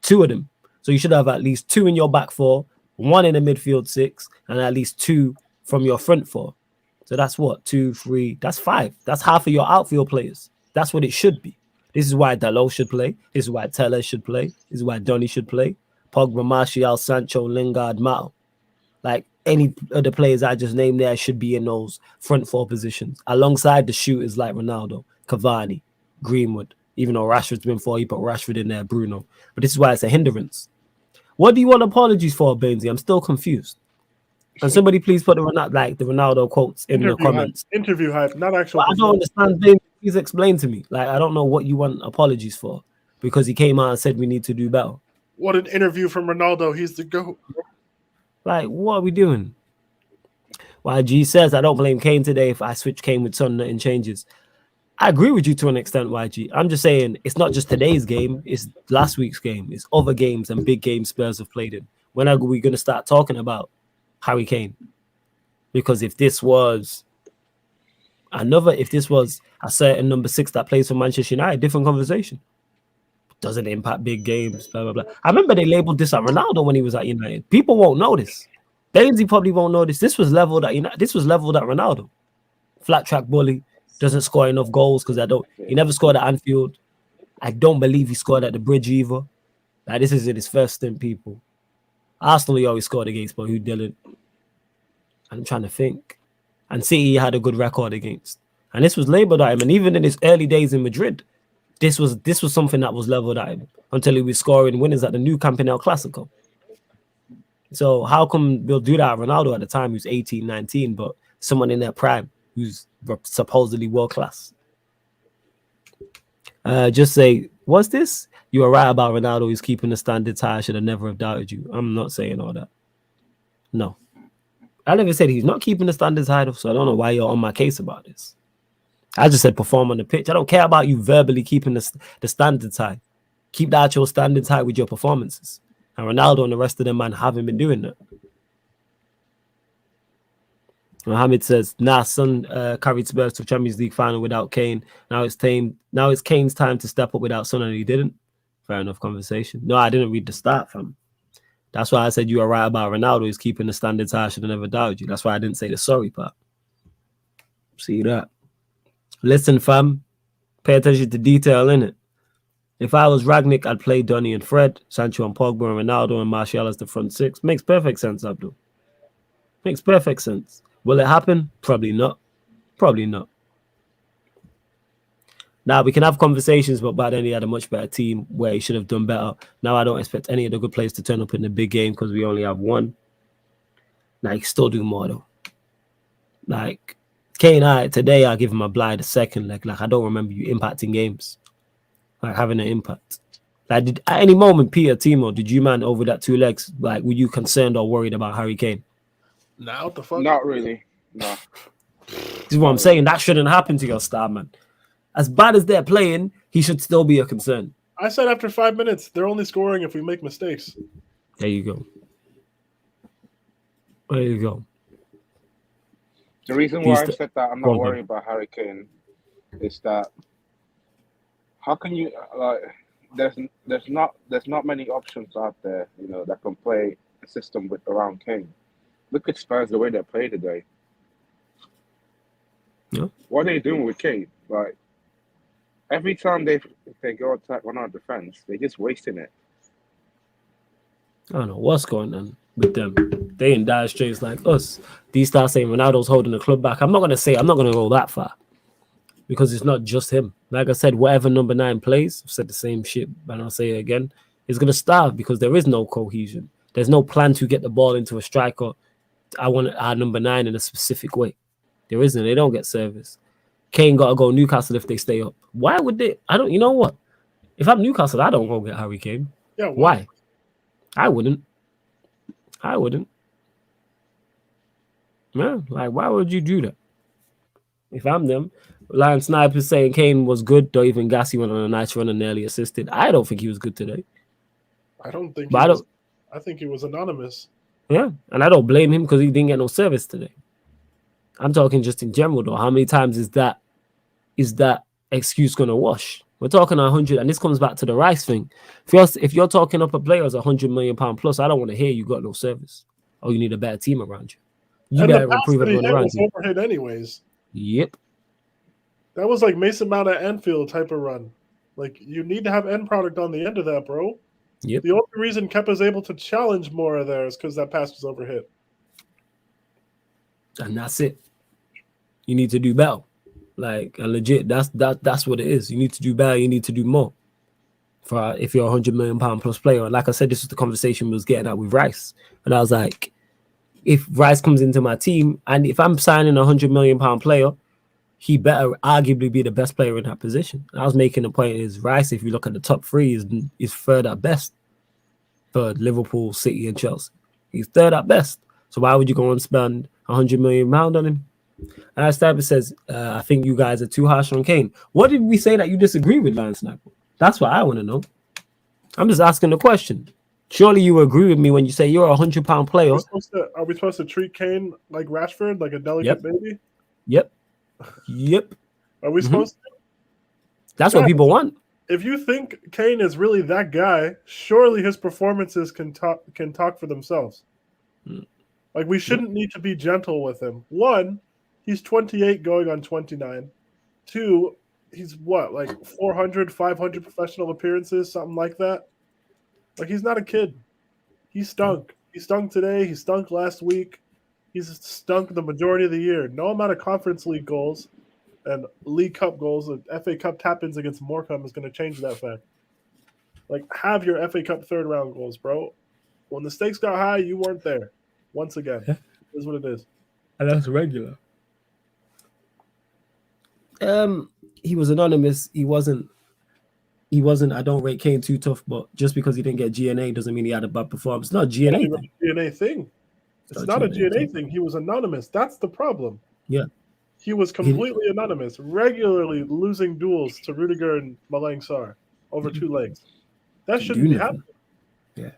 two of them. So you should have at least two in your back four, one in the midfield six, and at least two from your front four. So that's what? 2, 3, that's 5. That's half of your outfield players. That's what it should be. This is why Dalot should play. This is why Teller should play. This is why Donny should play. Pogba, Martial, Sancho, Lingard, Mao. Like any of the players I just named there should be in those front four positions alongside the shooters like Ronaldo, Cavani, Greenwood. Even though Rashford's been for, he put Rashford in there, Bruno. But this is why it's a hindrance. What do you want apologies for, Bainsy? I'm still confused. And somebody please put the Ronaldo quotes in the comments. Interview hype, not actual. But I don't understand, Bainsy. Please explain to me. Like, I don't know what you want apologies for because he came out and said we need to do better. What an interview from Ronaldo. He's the GOAT. Like, what are we doing? YG says, I don't blame Kane today. If I switch Kane with Son, nothing changes. I agree with you to an extent, YG. I'm just saying it's not just today's game. It's last week's game. It's other games and big games Spurs have played in. When are we going to start talking about Harry Kane? Because if this was a certain number 6 that plays for Manchester United, different conversation. Doesn't impact big games, blah, blah, blah. I remember they labeled this at Ronaldo when he was at United. People won't notice. Bainsy probably won't notice. This was leveled at United. This was leveled at Ronaldo. Flat track bully. Doesn't score enough goals because he never scored at Anfield. I don't believe he scored at the Bridge either. Like, this isn't his first stint, people. Arsenal he always scored against, but who didn't? I'm trying to think. And City had a good record against. And this was labeled at him. And even in his early days in Madrid, this was something that was leveled at him until he was scoring winners at the new Camp Nou Classico. So how come we'll do that at Ronaldo at the time who's 18, 19, but someone in their prime who's supposedly world class? Just say, what's this? You were right about Ronaldo. He's keeping the standards high. I should have never have doubted you. I'm not saying all that. No. I never said he's not keeping the standards high, so I don't know why you're on my case about this. I just said perform on the pitch. I don't care about you verbally keeping the standards high. Keep the actual standards high with your performances. And Ronaldo and the rest of them, man, haven't been doing that. Mohammed says, Son carried Spurs to Champions League final without Kane. Now it's Kane's time to step up without Son, and he didn't. Fair enough conversation. No, I didn't read the start, fam. That's why I said you were right about Ronaldo. He's keeping the standards high. I should have never doubted you. That's why I didn't say the sorry part. See that? Listen, fam. Pay attention to detail, innit? If I was Ragnick, I'd play Donny and Fred, Sancho and Pogba and Ronaldo and Martial as the front 6. Makes perfect sense, Abdul. Makes perfect sense. Will it happen? Probably not. Probably not. Now, we can have conversations, but by then he had a much better team where he should have done better. Now, I don't expect any of the good players to turn up in the big game because we only have one. Now, he can still do more, though. Like, Kane, today I give him a blind a second. Like I don't remember you impacting games, like having an impact. Like at any moment, Peter Timo, did you man over that 2 legs? Like were you concerned or worried about Harry Kane? Now what the fuck? Not really. No. This is what I'm saying. That shouldn't happen to your star, man. As bad as they're playing, he should still be a concern. I said after 5 minutes, they're only scoring if we make mistakes. There you go. There you go. The reason why I said that I'm not worried about Harry Kane is that how can you like there's not many options out there, you know, that can play a system with around Kane. Look at Spurs the way they play today. Yeah. What are they doing with Kane? Like every time they go attack on our defense, they're just wasting it. I don't know what's going on with them. They in dire straits like us. These start saying Ronaldo's holding the club back. I'm not gonna go that far because it's not just him. Like I said, whatever number 9 plays, I've said the same shit, but I'll say it again. Is gonna starve because there is no cohesion. There's no plan to get the ball into a striker. I want our number 9 in a specific way. There isn't. They don't get service. Kane got to go Newcastle if they stay up. Why would they? I don't. You know what? If I'm Newcastle, I don't go get Harry Kane. Yeah. Why? I wouldn't. Man, like, why would you do that? If I'm them, Lion Sniper saying Kane was good, though even Gassi went on a nice run and nearly assisted. I don't think he was good today. I don't think I think he was anonymous. Yeah, and I don't blame him because he didn't get no service today. I'm talking just in general, though. How many times is that excuse going to wash? We're talking 100, and this comes back to the Rice thing. If you're talking up a player as £100 million plus, I don't want to hear you got no service. Oh, you need a better team around you. You better improve everyone around you. Overhit anyways. Yep. That was like Mason Mount at Anfield type of run. Like, you need to have end product on the end of that, bro. Yep. The only reason Kepa's able to challenge more of there is because that pass was overhit. And that's it. You need to do better. Like, legit, that's what it is. You need to do better. You need to do more. For if you're £100 million plus player. And like I said, this was the conversation we was getting at with Rice. And I was like, if Rice comes into my team, and if I'm signing £100 million player, he better arguably be the best player in that position. And I was making the point is Rice, if you look at the top 3, is third at best. Third, Liverpool, City, and Chelsea. He's third at best. So why would you go and spend £100 million on him? And Sniper says, I think you guys are too harsh on Kane. What did we say that you disagree with, Lion Sniper? That's what I want to know. I'm just asking the question. Surely you agree with me when you say you're a £100 player. Are we supposed to treat Kane like Rashford, like a delicate baby? Yep. Are we supposed to? That's what people want. If you think Kane is really that guy, surely his performances can talk for themselves. Like, we shouldn't need to be gentle with him. 1, he's 28 going on 29. 2, he's what, like 400, 500 professional appearances, something like that? Like, he's not a kid. He stunk. He stunk today. He stunk last week. He's stunk the majority of the year. No amount of Conference League goals and League Cup goals and FA Cup tap-ins against Morecambe is going to change that fact. Like, have your FA Cup third-round goals, bro. When the stakes got high, you weren't there. Once again, is what it is. And that's regular. He was anonymous. He wasn't. I don't rate Kane too tough, but just because he didn't get GNA doesn't mean he had a bad performance. It's not a GNA thing. GNA thing. It's not a GNA thing. He was anonymous. That's the problem. Yeah. He was completely anonymous, regularly losing duels to Rudiger and Malang Sarr over 2 legs. That shouldn't be happening. Yeah.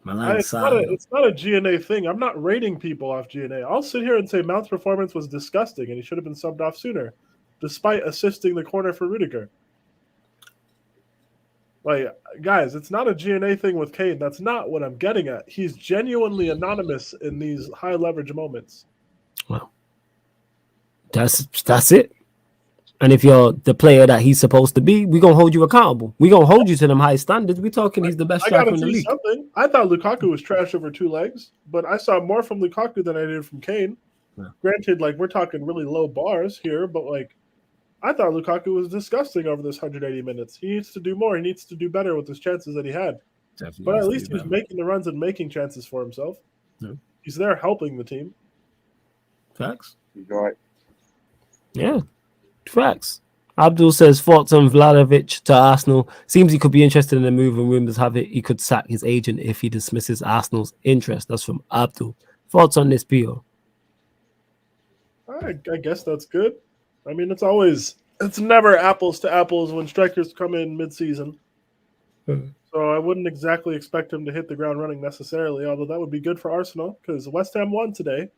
It's not a GNA thing. I'm not rating people off GNA. I'll sit here and say Mount's performance was disgusting and he should have been subbed off sooner, despite assisting the corner for Rudiger. Like, guys, it's not a GNA thing with Kane. That's not what I'm getting at. He's genuinely anonymous in these high leverage moments. Well, that's it. And if you're the player that he's supposed to be, we're going to hold you accountable. We're going to hold you to them high standards. We're talking he's the best striker in the league. Something. I thought Lukaku was trash over 2 legs, but I saw more from Lukaku than I did from Kane. Yeah. Granted, like, we're talking really low bars here, but, like, I thought Lukaku was disgusting over this 180 minutes. He needs to do more. He needs to do better with his chances that he had. Definitely, but at least he was making the runs and making chances for himself. Yeah. He's there helping the team. Facts. Right. Yeah, facts. Abdul says thoughts on Vlahovic to Arsenal. Seems he could be interested in a move, and rumors have it he could sack his agent if he dismisses Arsenal's interest. That's from Abdul. Thoughts on this, Pio? I guess that's good. I mean, it's never apples to apples when strikers come in mid-season. So I wouldn't exactly expect him to hit the ground running necessarily, although that would be good for Arsenal because West Ham won today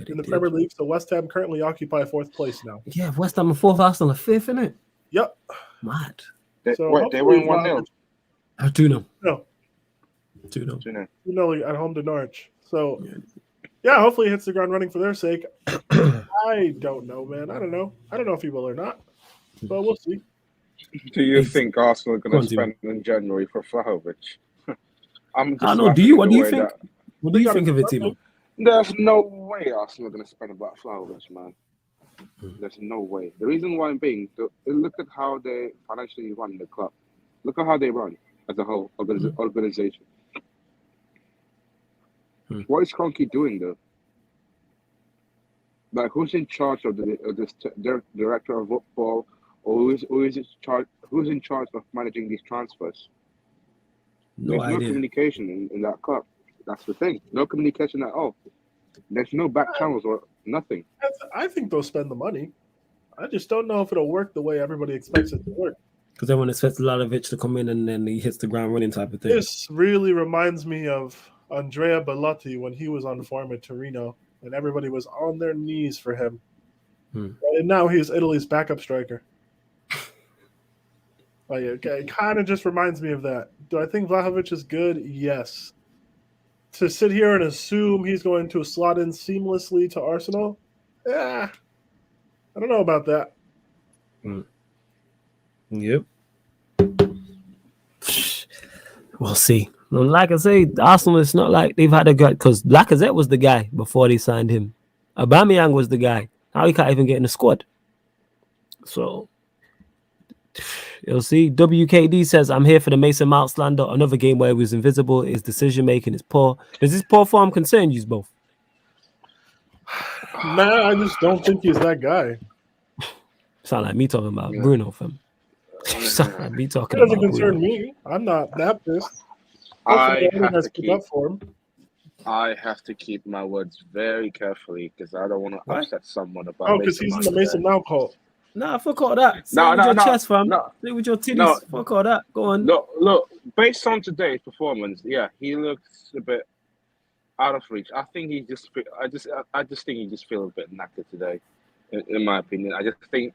in the Premier League. So West Ham currently occupy 4th place now. Yeah, West Ham are 4th, Arsenal are 5th, isn't it? Yep. Mad. They won 1-0. 2-0. No. 2-0. 2-0 at home to Norwich. So, yeah, hopefully he hits the ground running for their sake. I don't know, man. I don't know if he will or not, but we'll see. Do you think Arsenal are going to spend in January for Vlahovic? I don't know. Do you? What do you think? What do you think of it, Timo? There's no way Arsenal are going to spend about Vlahovic, man. There's no way. The reason why I'm being, look at how they financially run the club. Look at how they run as a whole organization. What is Conte doing though? Like, who's in charge of this director of football, or who's in charge of managing these transfers? There's no communication in that club. That's the thing. No communication at all. There's no back channels or nothing. I think they'll spend the money. I just don't know if it'll work the way everybody expects it to work. Because everyone expects Vlahovic to come in and then he hits the ground running type of thing. This really reminds me of Andrea Bellotti when he was on form at Torino, and everybody was on their knees for him. And now he's Italy's backup striker. Like, it kind of just reminds me of that. Do I think Vlahovic is good? Yes. To sit here and assume he's going to slot in seamlessly to Arsenal? Yeah. I don't know about that. Yep. We'll see. Like I say, Arsenal, it's not like they've had a guy, because Lacazette was the guy before they signed him. Aubameyang was the guy. Now he can't even get in the squad. So, you'll see. WKD says, I'm here for the Mason Mount slander. Another game where he was invisible. His decision-making is poor. Does this poor form concern you both? Nah, I just don't think he's that guy. Sound like me talking about Bruno, fam. Sound like me talking It doesn't about concern Bruno. me. I'm not that pissed. I have to keep my words very carefully because I don't want to upset someone about. Oh, because he's in the Mason Mount cult. Nah, fuck all that. Say with your chest, fam. Say with your titties. Fuck all that. Go on. Look. Based on today's performance, yeah, he looks a bit out of reach. I think he just. I just think he just feels a bit knackered today, in my opinion. I just think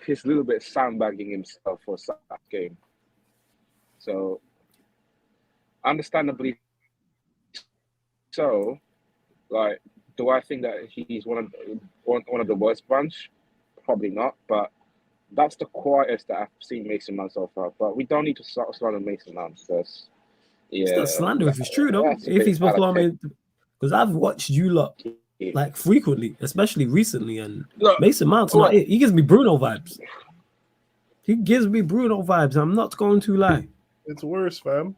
he's a little bit sandbagging himself for that game. So, understandably so. Like, do I think that he's one of the worst bunch? Probably not, but that's the quietest that I've seen Mason Mount so far. But we don't need to slander Mason Mount because it's not slander if it's true though. If he's performing, because I've watched you lot like frequently, especially recently, and Mason Mount's not it. He gives me Bruno vibes. I'm not going to lie. It's worse, fam.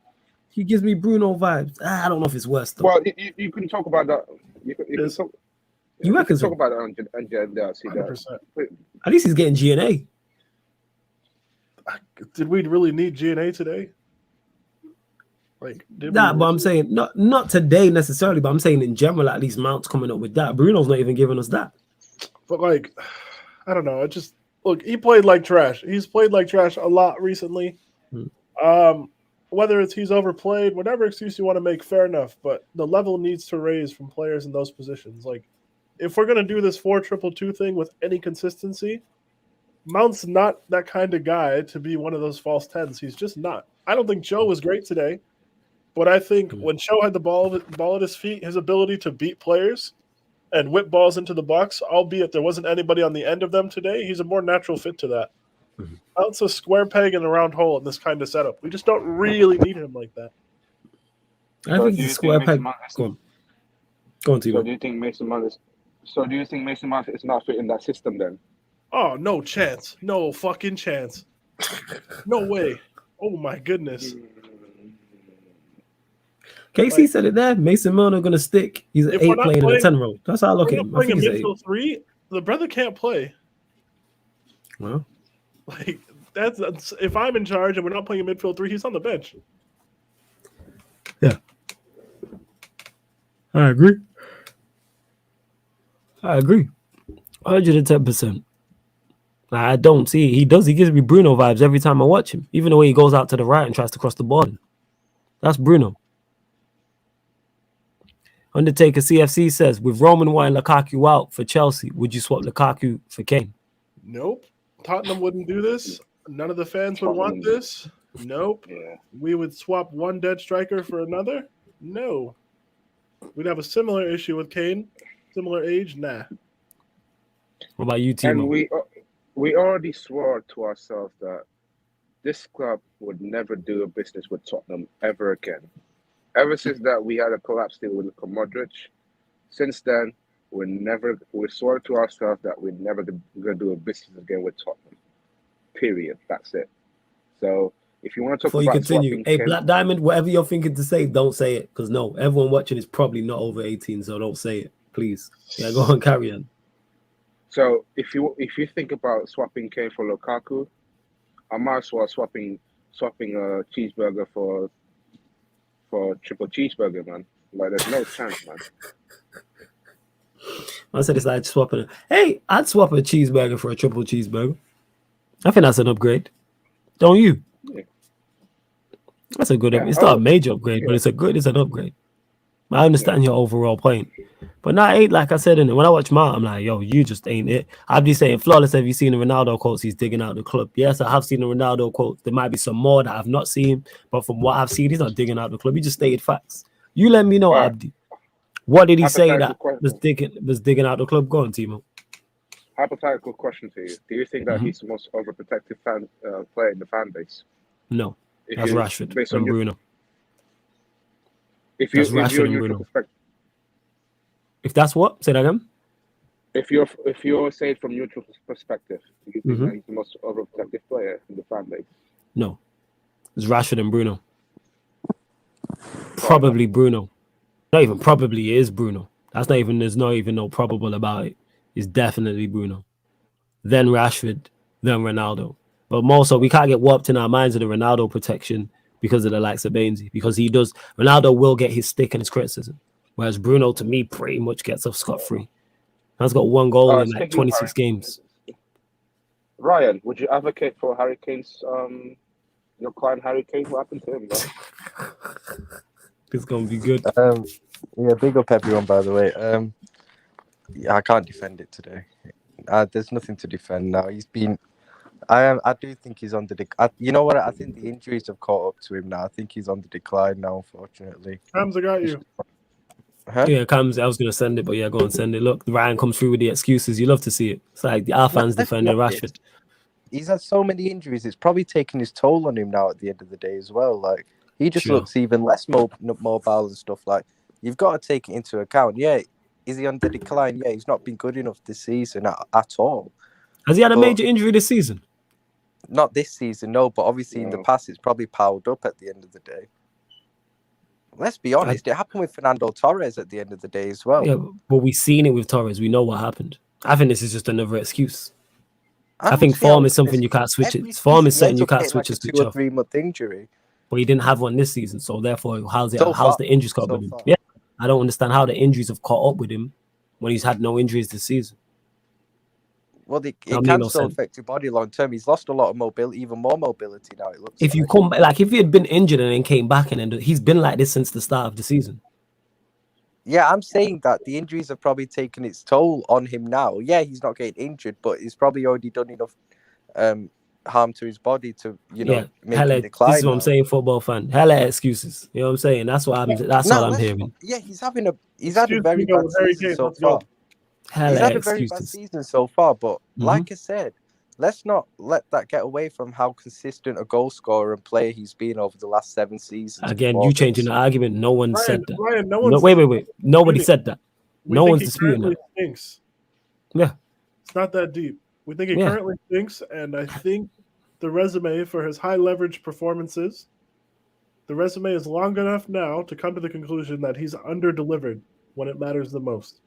He gives me Bruno vibes. I don't know if it's worse though. Well, you can talk about that. You can talk about that on see 100%. That. At least he's getting GNA. Did we really need GNA today? But I'm saying not today necessarily, but I'm saying in general, at least Mount's coming up with that. Bruno's not even giving us that. But I don't know. It just he played like trash. He's played like trash a lot recently. Whether it's he's overplayed, whatever excuse you want to make, fair enough. But the level needs to raise from players in those positions. Like, if we're gonna do this 4-2-2 thing with any consistency, Mount's not that kind of guy to be one of those false tens. He's just not. I don't think Joe was great today, but I think when Joe had the ball at his feet, his ability to beat players and whip balls into the box, albeit there wasn't anybody on the end of them today, he's a more natural fit to that. Mount's a square peg in a round hole in this kind of setup. We just don't really need him like that. I think he's a square peg. Go on, Timo. So do you think Mason Mount is not fit in that system then? Oh, no chance. No fucking chance. No way. Oh my goodness. KC said it there. Mason Mount are gonna stick. He's an 8 playing in a 10 role. That's how I look at him. I think he's a midfield 3. The brother can't play. Well, Like that's if I'm in charge and we're not playing a midfield three, he's on the bench. yeah, I agree. 110%. I don't see. He does. He gives me Bruno vibes every time I watch him. Even the way he goes out to the right and tries to cross the ball. That's Bruno. Undertaker CFC says, with Roman and Lukaku out for Chelsea, would you swap Lukaku for Kane? Nope. Tottenham wouldn't do this. None of the fans would want this. Nope. Yeah. We would swap one dead striker for another. No. We'd have a similar issue with Kane. Similar age. Nah. What about you, Timo? And we already swore to ourselves that this club would never do a business with Tottenham ever again. Ever since that, we had a collapse deal with Luka Modric. Since then, we swore to ourselves that we're never going to do a business again with Tottenham. Period. That's it. So, if you want to talk Before about you continue, hey, Kane, Black Diamond, whatever you're thinking to say, don't say it. Because no, everyone watching is probably not over 18, so don't say it, please. Yeah, go on, carry on. So, if you think about swapping Kane for Lukaku, I might as well swapping a cheeseburger for triple cheeseburger, man. Like, there's no chance, man. I said it's like swapping. Hey, I'd swap a cheeseburger for a triple cheeseburger. I think that's an upgrade. Don't you? Yeah. That's a good. Yeah. It's not a major upgrade, but it's an upgrade. I understand your overall point, but not eight. Like I said, when I watch Mark, I'm like, yo, you just ain't it. I'd be saying, flawless. Have you seen the Ronaldo quotes? He's digging out the club. Yes, I have seen the Ronaldo quotes. There might be some more that I've not seen, but from what I've seen, he's not digging out the club. He just stated facts. You let me know, Abdi. What did he say that was digging out the club? Go on, Timo. Hypothetical question to you: do you think that he's the most overprotective player in the fan base? No, that's Rashford and Bruno. If you're neutral perspective, if that's what, say that again. If you're saying from neutral perspective, do you think that he's the most overprotective player in the fan base? No, it's Rashford and Bruno. Probably Bruno. Not even probably, it is Bruno. That's not even. There's not even no probable about it. It's definitely Bruno. Then Rashford, then Ronaldo. But more so, we can't get warped in our minds of the Ronaldo protection because of the likes of Bainesy. Because Ronaldo will get his stick and his criticism. Whereas Bruno, to me, pretty much gets off scot-free. He's got one goal in like 26 games. Ryan, would you advocate for Harry Kane's, your client Harry Kane? What happened to him, bro? It's going to be good. Yeah, big up everyone, by the way. Yeah, I can't defend it today. There's nothing to defend now. He's been... I do think he's on the you know what? I think the injuries have caught up to him now. I think he's on the decline now, unfortunately. Cams, I got you. Huh? Yeah, Cams, I was going to send it, but yeah, go and send it. Look, Ryan comes through with the excuses. You love to see it. It's like our fans defending Rashford. He's had so many injuries. It's probably taken his toll on him now at the end of the day as well. Like, he just looks even less mobile and stuff. Like, you've got to take it into account. Yeah, is he on the decline? Yeah, he's not been good enough this season at all. Has he had a major injury this season? Not this season, no. But obviously in the past, it's probably piled up at the end of the day. Let's be honest, it happened with Fernando Torres at the end of the day as well. Yeah, but we've seen it with Torres. We know what happened. I think this is just another excuse. I think form is something you can't switch it. Form is something you can't switch a switch off. 2 or 3 month injury. But he didn't have one this season, so therefore, how's the injuries caught up with him? Yeah, I don't understand how the injuries have caught up with him when he's had no injuries this season. Well, it can still affect your body long term. He's lost a lot of mobility, even more mobility now. It looks. If you come back, like if he had been injured and then came back, and then he's been like this since the start of the season. Yeah, I'm saying that the injuries have probably taken its toll on him now. Yeah, he's not getting injured, but he's probably already done enough harm to his body to, make him decline. This is what I'm saying, football fan. Hella excuses. You know what I'm saying? That's what I'm. That's all I'm hearing. Yeah, he's had a very bad season so far. He's had a very bad season so far, but like I said, let's not let that get away from how consistent a goal scorer and player he's been over the last 7 seasons. Again, you changing the argument. No one said that. Ryan, wait. Nobody said that. No one's disputing that. Stinks. Yeah. It's not that deep. We think he currently stinks, and I think the resume for his high leverage performances, the resume is long enough now to come to the conclusion that he's under-delivered when it matters the most.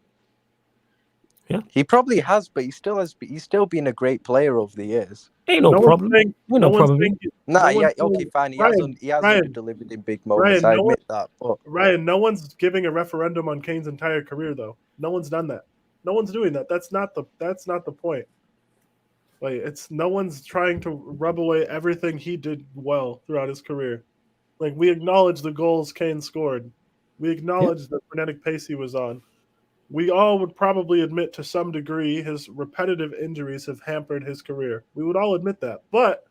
He probably has, but he's still been a great player over the years. Ain't no problem. Ain't no problem. Nah, yeah, okay, fine. He has under-delivered in big moments. I admit that. But Ryan, no one's giving a referendum on Kane's entire career, though. No one's done that. No one's doing that. That's not the point. Like, it's no one's trying to rub away everything he did well throughout his career. Like, we acknowledge the goals Kane scored. We acknowledge the frenetic pace he was on. We all would probably admit to some degree his repetitive injuries have hampered his career. We would all admit that. But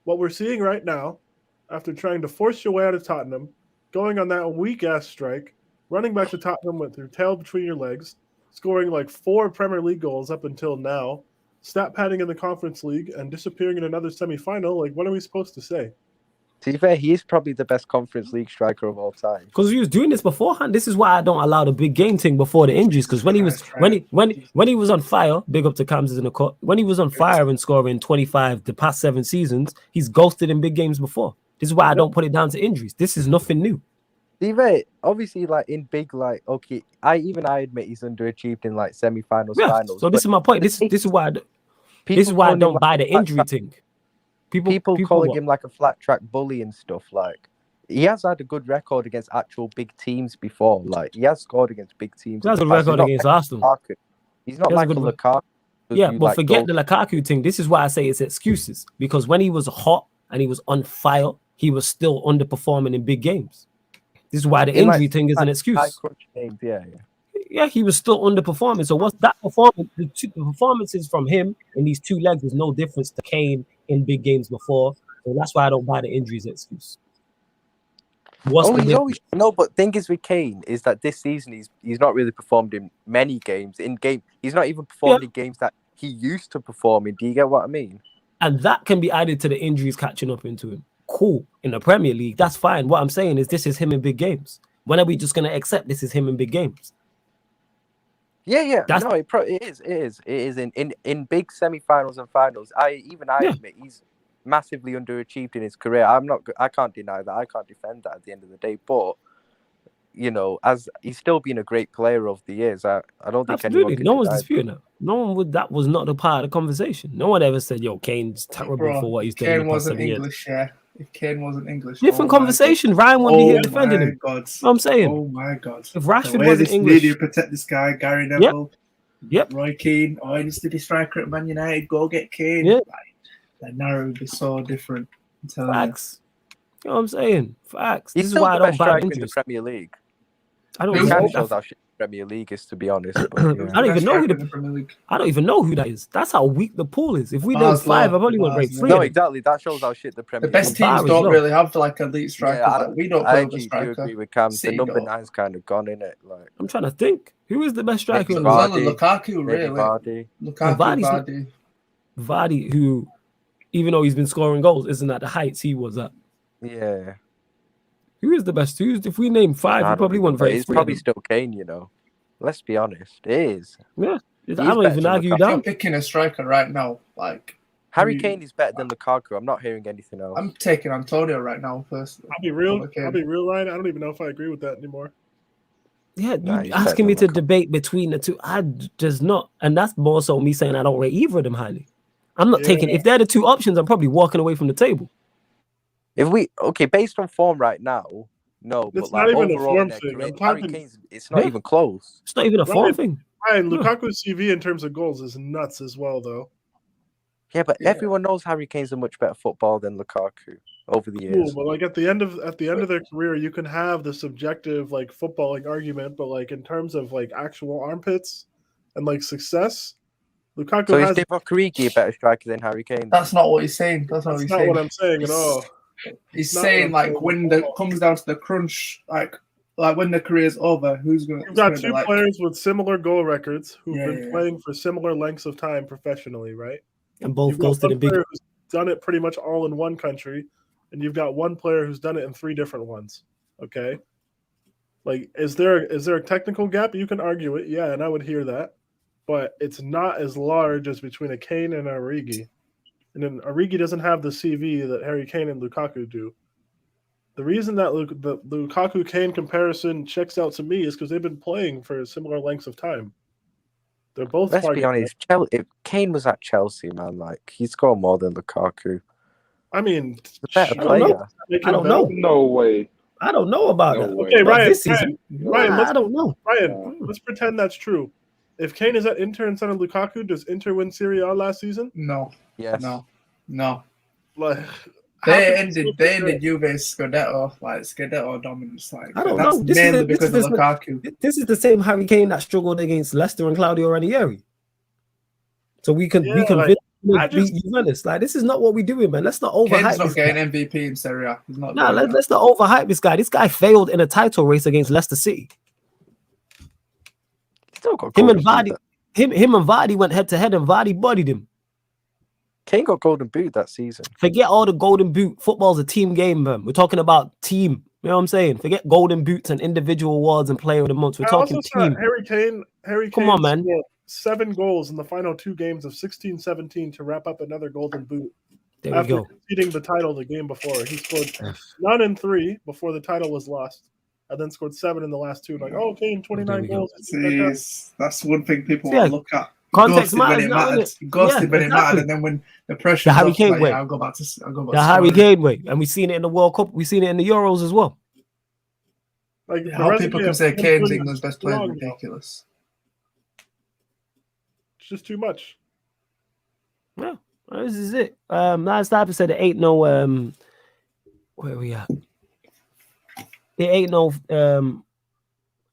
what we're seeing right now, after trying to force your way out of Tottenham, going on that weak-ass strike, running back to Tottenham with your tail between your legs, scoring like 4 Premier League goals up until now, stat padding in the Conference League, and disappearing in another semi-final, like, what are we supposed to say? To be fair, he is probably the best Conference League striker of all time. Because he was doing this beforehand. This is why I don't allow the big game thing before the injuries. Because when he was on fire, big up to Cam's in the court. When he was on fire and scoring 25 the past 7 seasons, he's ghosted in big games before. This is why I don't put it down to injuries. This is nothing new. Steve, obviously, like in big, like okay, I admit he's underachieved in like semi-finals, finals. So this is my point. This is why I don't buy the injury thing. People calling him like a flat track bully and stuff. Like he has had a good record against actual big teams before. Like he has scored against big teams. He has a good record against Arsenal. He's not like a Lukaku. Yeah, but forget the Lukaku thing. This is why I say it's excuses. Because when he was hot and he was on fire, he was still underperforming in big games. This is why the injury thing is an excuse. Yeah, he was still underperforming. So what's that performance? The performances from him in these 2 legs is no difference to Kane in big games before. So that's why I don't buy the injuries excuse. But thing is with Kane is that this season he's not really performed in many games. He's not even performed in games that he used to perform in. Do you get what I mean? And that can be added to the injuries catching up into him. Cool. In the Premier League, that's fine. What I'm saying is this is him in big games. When are we just going to accept this is him in big games? Yeah. It is in big semi-finals and finals. I admit he's massively underachieved in his career. I can't deny that. I can't defend that at the end of the day. But you know, as he's still been a great player over the years. I don't think absolutely no one's disputing that. No one would. That was not a part of the conversation. No one ever said, "Yo, Kane's terrible for what he's done." Kane wasn't English, yeah. If Kane wasn't English, different conversation. Ryan wouldn't be here defending him. God. You know what I'm saying. Oh my God! If Rashford wasn't English, you protect this guy, Gary Neville. Yep. Roy Keane. Oh, he needs to be striker at Man United. Go get Kane. Yep. That narrow would be so different. Facts. You know what I'm saying? Facts. He's this is why I don't buy in the Premier League. I don't know. Kind of shows how shit the Premier League is, to be honest. But, yeah. I don't even know who that is. That's how weak the pool is. If we named 5, I've only got rate 3. No, exactly. That shows how shit the Premier League is. The best teams don't really have like elite strikers. Yeah, we don't play with a striker. I agree with Cam. The number 9's kind of gone, innit? Like, I'm trying to think. Who is the best striker? Lukaku, really. Vardy, who, even though he's been scoring goals, isn't at the heights he was at. Yeah. Who is the best? If we name 5, we probably won't very. It's probably still Kane, you know. Let's be honest. It is. Yeah. I don't even argue that. I'm picking a striker right now. Like Harry Kane is better than Lukaku. I'm not hearing anything else. I'm taking Antonio right now personally. I'll be real, Ryan. I don't even know if I agree with that anymore. Yeah, you're asking me to debate between the two. I just not, and that's more so me saying I don't rate either of them highly. I'm not taking. If they're the 2 options, I'm probably walking away from the table. Based on form right now, no. It's not even a form thing. It's not even close. It's not even a form thing. Ryan, Lukaku's CV in terms of goals is nuts as well, though. Yeah, but everyone knows Harry Kane's a much better footballer than Lukaku over the years. But like at the end of their career, you can have the subjective like footballing argument, but like in terms of like actual armpits and like success, Lukaku. So is Divock Origi a better striker than Harry Kane? That's not what he's saying. That's not what I'm saying at all. He's saying like when it comes down to the crunch, like when the career's over, who's going to? You've got 2 players with similar goal records who've been playing for similar lengths of time professionally, right? And both goes to the big. Who's done it pretty much all in one country, and you've got one player who's done it in 3 different ones. Okay, like is there a technical gap? You can argue it, yeah, and I would hear that, but it's not as large as between a Kane and an Origi. And then Origi doesn't have the CV that Harry Kane and Lukaku do. The reason that the Lukaku-Kane comparison checks out to me is because they've been playing for similar lengths of time. They're both. Let's be honest. If Kane was at Chelsea, man, like he'd score more than Lukaku. I mean, The better I don't know. player. I don't know. No way. I don't know about that. way. Okay, Not Ryan. this season. Ryan, I don't know. Ryan, let's pretend that's true. If Kane is at Inter instead of Lukaku, does Inter win Serie A last season? No. Yes. No. Like They ended Juve's Scudetto dominance. Like, I don't that's know. This mainly is because of Lukaku. This is the same Harry Kane that struggled against Leicester and Claudio Ranieri. So we can beat Juventus. Like, this is not what we're doing, man. Let's not overhype Kane's not this guy. getting MVP in Serie A. He's not. Nah, let's not overhype this guy. This guy failed in a title race against Leicester City. Still got Him and golden Vardy, boot. him and Vardy went head to head, and Vardy bodied him. Kane got golden boot that season. Forget all the golden boot. Football's a team game, man. We're talking about team. You know what I'm saying? Forget golden boots and individual awards and player of the month. We're talking team. Harry Kane Come on, man. scored 7 goals in the final 2 games of 16-17 to wrap up another golden boot. There we After go. conceding the title the game before, he scored none in 3 before the title was lost, and then scored 7 in the last 2. Like, oh, Kane, 29 goals. Jeez, that's one thing people Yeah. will look at. Context Ghosted when matters it now, mattered. innit? Ghosted Yeah, when it exactly. mattered, and then when the pressure. The Harry Kane way. I'll go back to. The Harry Kane way, and we've seen it in the World Cup. We've seen it in the Euros as well. Like, the How resume people can of say him Kane's doing England's this best player is long, though. ridiculous. It's just too much. Yeah, this is it. Last time I said it ain't no where we at? It ain't no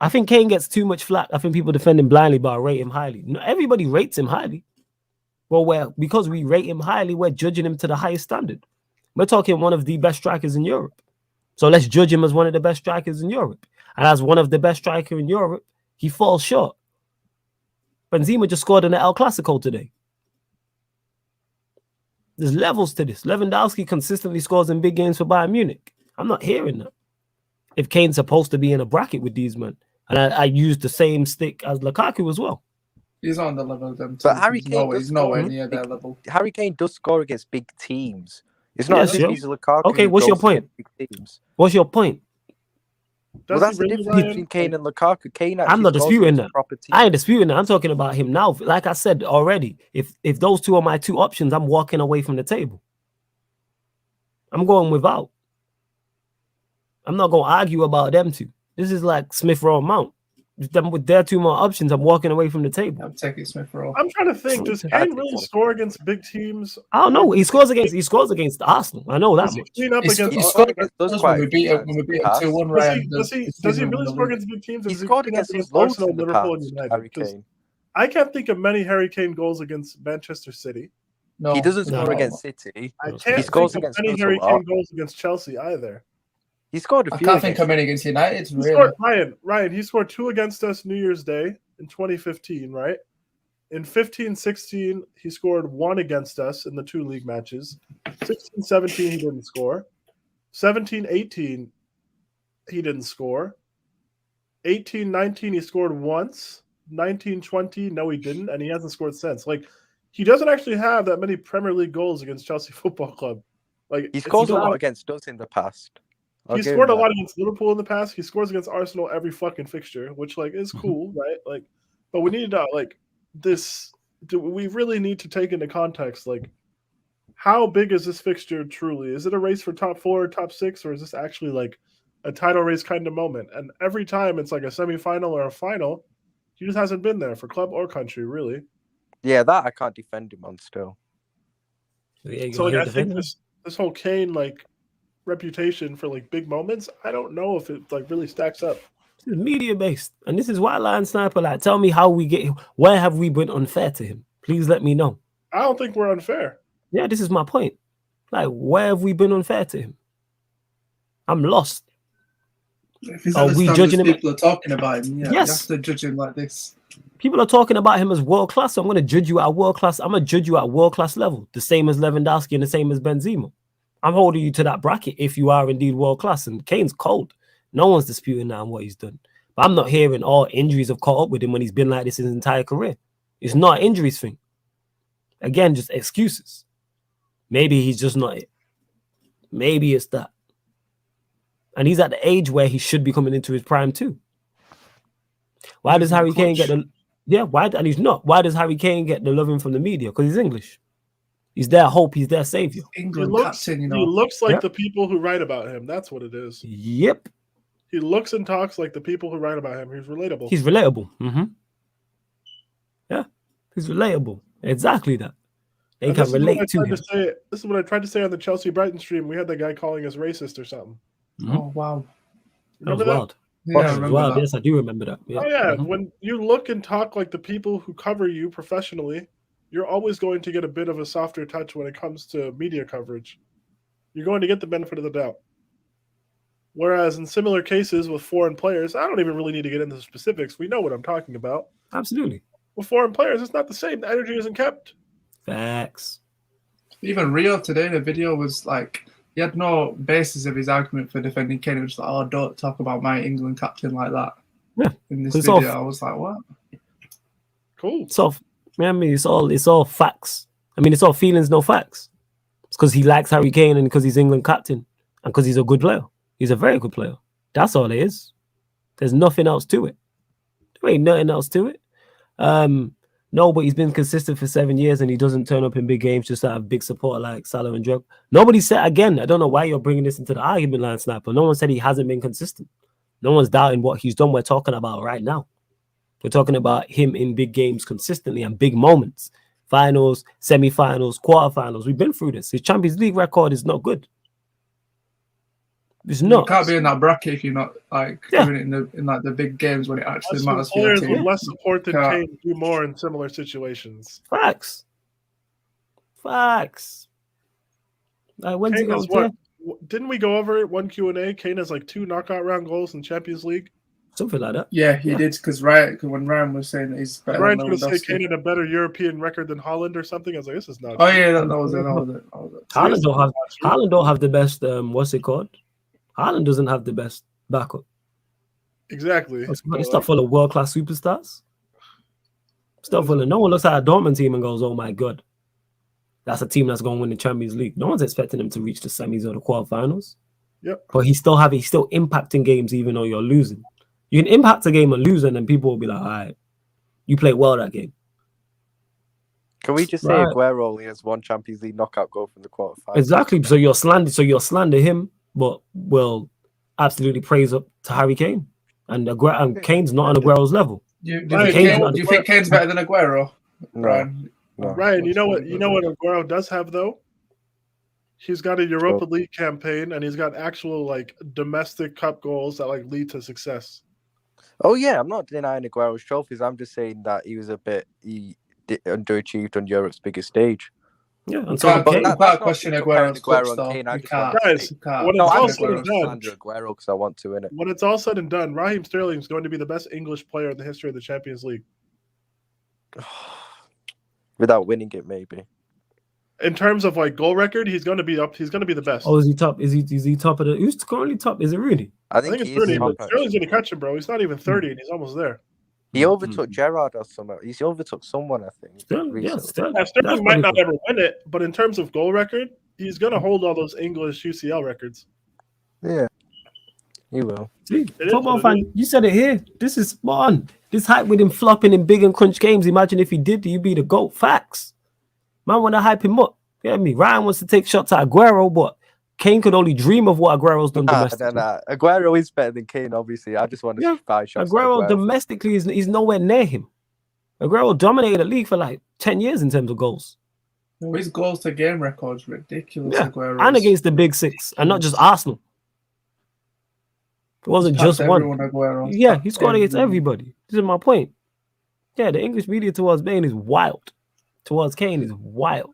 I think Kane gets too much flack. I think people defend him blindly, but I rate him highly. No, everybody rates him highly. Well, because we rate him highly, we're judging him to the highest standard. We're talking one of the best strikers in Europe. So let's judge him as one of the best strikers in Europe. And as one of the best strikers in Europe, he falls short. Benzema just scored in the El Clasico today. There's levels to this. Lewandowski consistently scores in big games for Bayern Munich. I'm not hearing that. If Kane's supposed to be in a bracket with these men, and I use the same stick as Lukaku as well. He's on the level of them. But Harry Kane he's nowhere near their level. Harry Kane does score against big teams. It's not as if he's a Lukaku. Okay, what's your point? Big teams. What's your point? Well, that's the difference between Kane and Lukaku. Kane I'm not disputing that. Proper team. I ain't disputing that. I'm talking about him now. Like I said already, if those two are my 2 options, I'm walking away from the table. I'm going without. I'm not going to argue about them 2. This is like Smith Rowe Mount. With their 2 more options, I'm walking away from the table. I'm taking Smith Rowe. I'm trying to think. Does Kane really score against big teams? I don't know. He scores against Arsenal. I know that much. Clean up against He scored against us when we beat him 2-1. Ryan, does he really score against big teams? He scored against Arsenal, in the Liverpool, past, and Harry United. Kane. I can't think of many Harry Kane goals against Manchester City. No, He doesn't score no. against City. I He can't scores think of against any us a Harry lot. Kane goals against Chelsea either. He scored a I few. can't think of many against United. He Really. scored, Ryan, he scored 2 against us New Year's Day in 2015, right? In 15-16, he scored 1 against us in the 2 league matches. 16-17, he didn't score. 17-18, he didn't score. 18-19, he scored once. 19-20, no, he didn't, and he hasn't scored since. Like, he doesn't actually have that many Premier League goals against Chelsea Football Club. Like, He scores a not- lot against us in the past. He scored a lot against Liverpool in the past. He scores against Arsenal every fucking fixture, which like is cool, right? Like, but we need to like this. We really need to take into context like how big is this fixture truly? Is it a race for top 4, top 6, or is this actually like a title race kind of moment? And every time it's like a semifinal or a final, he just hasn't been there for club or country, really. Yeah, that I can't defend him on still. So like, I think this whole Kane like reputation for like big moments, I don't know if it like really stacks up. This is media based, and this is why Lion Sniper like tell me how we get. Where have we been unfair to him? Please let me know. I don't think we're unfair. Yeah, this is my point. Like, where have we been unfair to him? I'm lost. If he's Are at the we standards judging him? people are talking about him, yeah, Yes. you have to judge him like this. People are talking about him as world class. So I'm going to judge you at world class. I'm going to judge you at world class level, the same as Lewandowski and the same as Benzema. I'm holding you to that bracket if you are indeed world class. And Kane's cold. No one's disputing that and what he's done. But I'm not hearing all injuries have caught up with him when he's been like this his entire career. It's not an injuries thing. Again, just excuses. Maybe he's just not it. Maybe it's that. And he's at the age where he should be coming into his prime too. Why does Harry Kane get the Yeah, why? And he's not. Why does Harry Kane get the loving from the media? Because he's English. He's their hope. He's their savior. England captain, you know. He looks like Yep. the people who write about him. That's what it is. Yep. He looks and talks like the people who write about him. He's relatable. He's relatable. Yeah, he's relatable. Exactly that. They And can this is what I relate to tried him. This is what I tried to say on the Chelsea Brighton stream. We had that guy calling us racist or something. Oh wow. That was Remember that? wild. Yeah, I That was remember wild. that. Yes, I do remember that. Yeah. Oh yeah, Mhm. when you look and talk like the people who cover you professionally, you're always going to get a bit of a softer touch when it comes to media coverage. You're going to get the benefit of the doubt. Whereas in similar cases with foreign players, I don't even really need to get into the specifics. We know what I'm talking about. Absolutely. With foreign players, it's not the same. The energy isn't kept. Facts. Even Rio today, the video was like, he had no basis of his argument for defending Kane. It was like, oh, don't talk about my England captain like that. Yeah. In this It's video, all- I was like, what? Cool. It's all. I mean, it's all facts. I mean, it's all feelings, no facts. It's because he likes Harry Kane and because he's England captain and because he's a good player. He's a very good player. That's all it is. There's nothing else to it. There ain't nothing else to it. No, but he's been consistent for 7 years and he doesn't turn up in big games just to have big support like Salah and Drog. Nobody said, again, I don't know why you're bringing this into the argument line, Sniper. No one said he hasn't been consistent. No one's doubting what he's done. We're talking about right now. We're talking about him in big games consistently and big moments. Finals, semi-finals, quarterfinals. We've been through this. His Champions League record is not good. It's not. You can't be in that bracket if you're not like Yeah. doing it in like the big games when it actually Some matters for your players team. with less support than Yeah. Kane do more in similar situations. Facts. Facts. Like, when's he Kane going has to? what? Didn't we go over it? One Q&A. Kane has like 2 knockout round goals in Champions League. Something like that. Yeah, he did because when Ryan was saying that he's better Ryan than trying to say Lewandowski. Kane had a better European record than Holland or something. I was like, this is not. Oh true. yeah, that was it. That was it. That was it. Haaland don't have the best. What's it called? Haaland doesn't have the best backup. Exactly. It's stuff full of world class superstars. Stuff full of. No one looks at a Dortmund team and goes, "Oh my god, that's a team that's going to win the Champions League." No one's expecting him to reach the semis or the quarterfinals. Yep. But he's still impacting games even though you're losing. You can impact a game and lose, and then people will be like, "All right, you played well that game." Can we just say Right. Aguero only has 1 Champions League knockout goal from the quarterfinals? Exactly. So you're slander him, but will absolutely praise up to Harry Kane. And Kane's not on Aguero's level. Do you Ryan, think Kane's better than Aguero? No. Ryan? No. Ryan, you know what Aguero does have though? He's got a Europa League campaign and he's got actual like domestic cup goals that like lead to success. Oh yeah, I'm not denying Aguero's trophies. I'm just saying that he was underachieved on Europe's biggest stage. Yeah, and You so can't, Kane, you that's can't not question comparing Aguero's Aguero clutch, and though. Kane, I You just want can't. to Guys, You can't. what No, it's I'm all just said going and to done, slander Aguero because I want to, innit? when it's all said and done, Raheem Sterling is going to be the best English player in the history of the Champions League. Without winning it, maybe. In terms of like goal record, he's going to be up. He's going to be the best. is he top? Is he top of the? Who's currently top? Is it Rooney? I I think think he it's 30, is but top. Sterling's actually. going to catch him, bro. He's not even 30 and he's almost there. He overtook Gerrard or something. He's overtook someone, I think. Sterling, yeah, recently. Sterling. Now, Sterling That's might pretty not good. ever win it, but in terms of goal record, he's going to hold all those English UCL records. Yeah, he will. See, is football what it fan, you said it here. This is spot on. This hype with him flopping in big and crunch games. Imagine if he did, he'd be the GOAT. Facts. Man want to hype him up. Get me? Ryan wants to take shots at Aguero, but Kane could only dream of what Aguero's done domestically. Nah. Aguero is better than Kane, obviously. I just want to buy shots. Aguero domestically is nowhere near him. Aguero dominated the league for like 10 years in terms of goals. His goals to game record's ridiculous. Yeah, Aguero's. and against the big six, and not just Arsenal. It wasn't just one. Aguero. Yeah, he scored against everybody. This is my point. Yeah, the English media towards Bane is wild. Towards Kane is wild.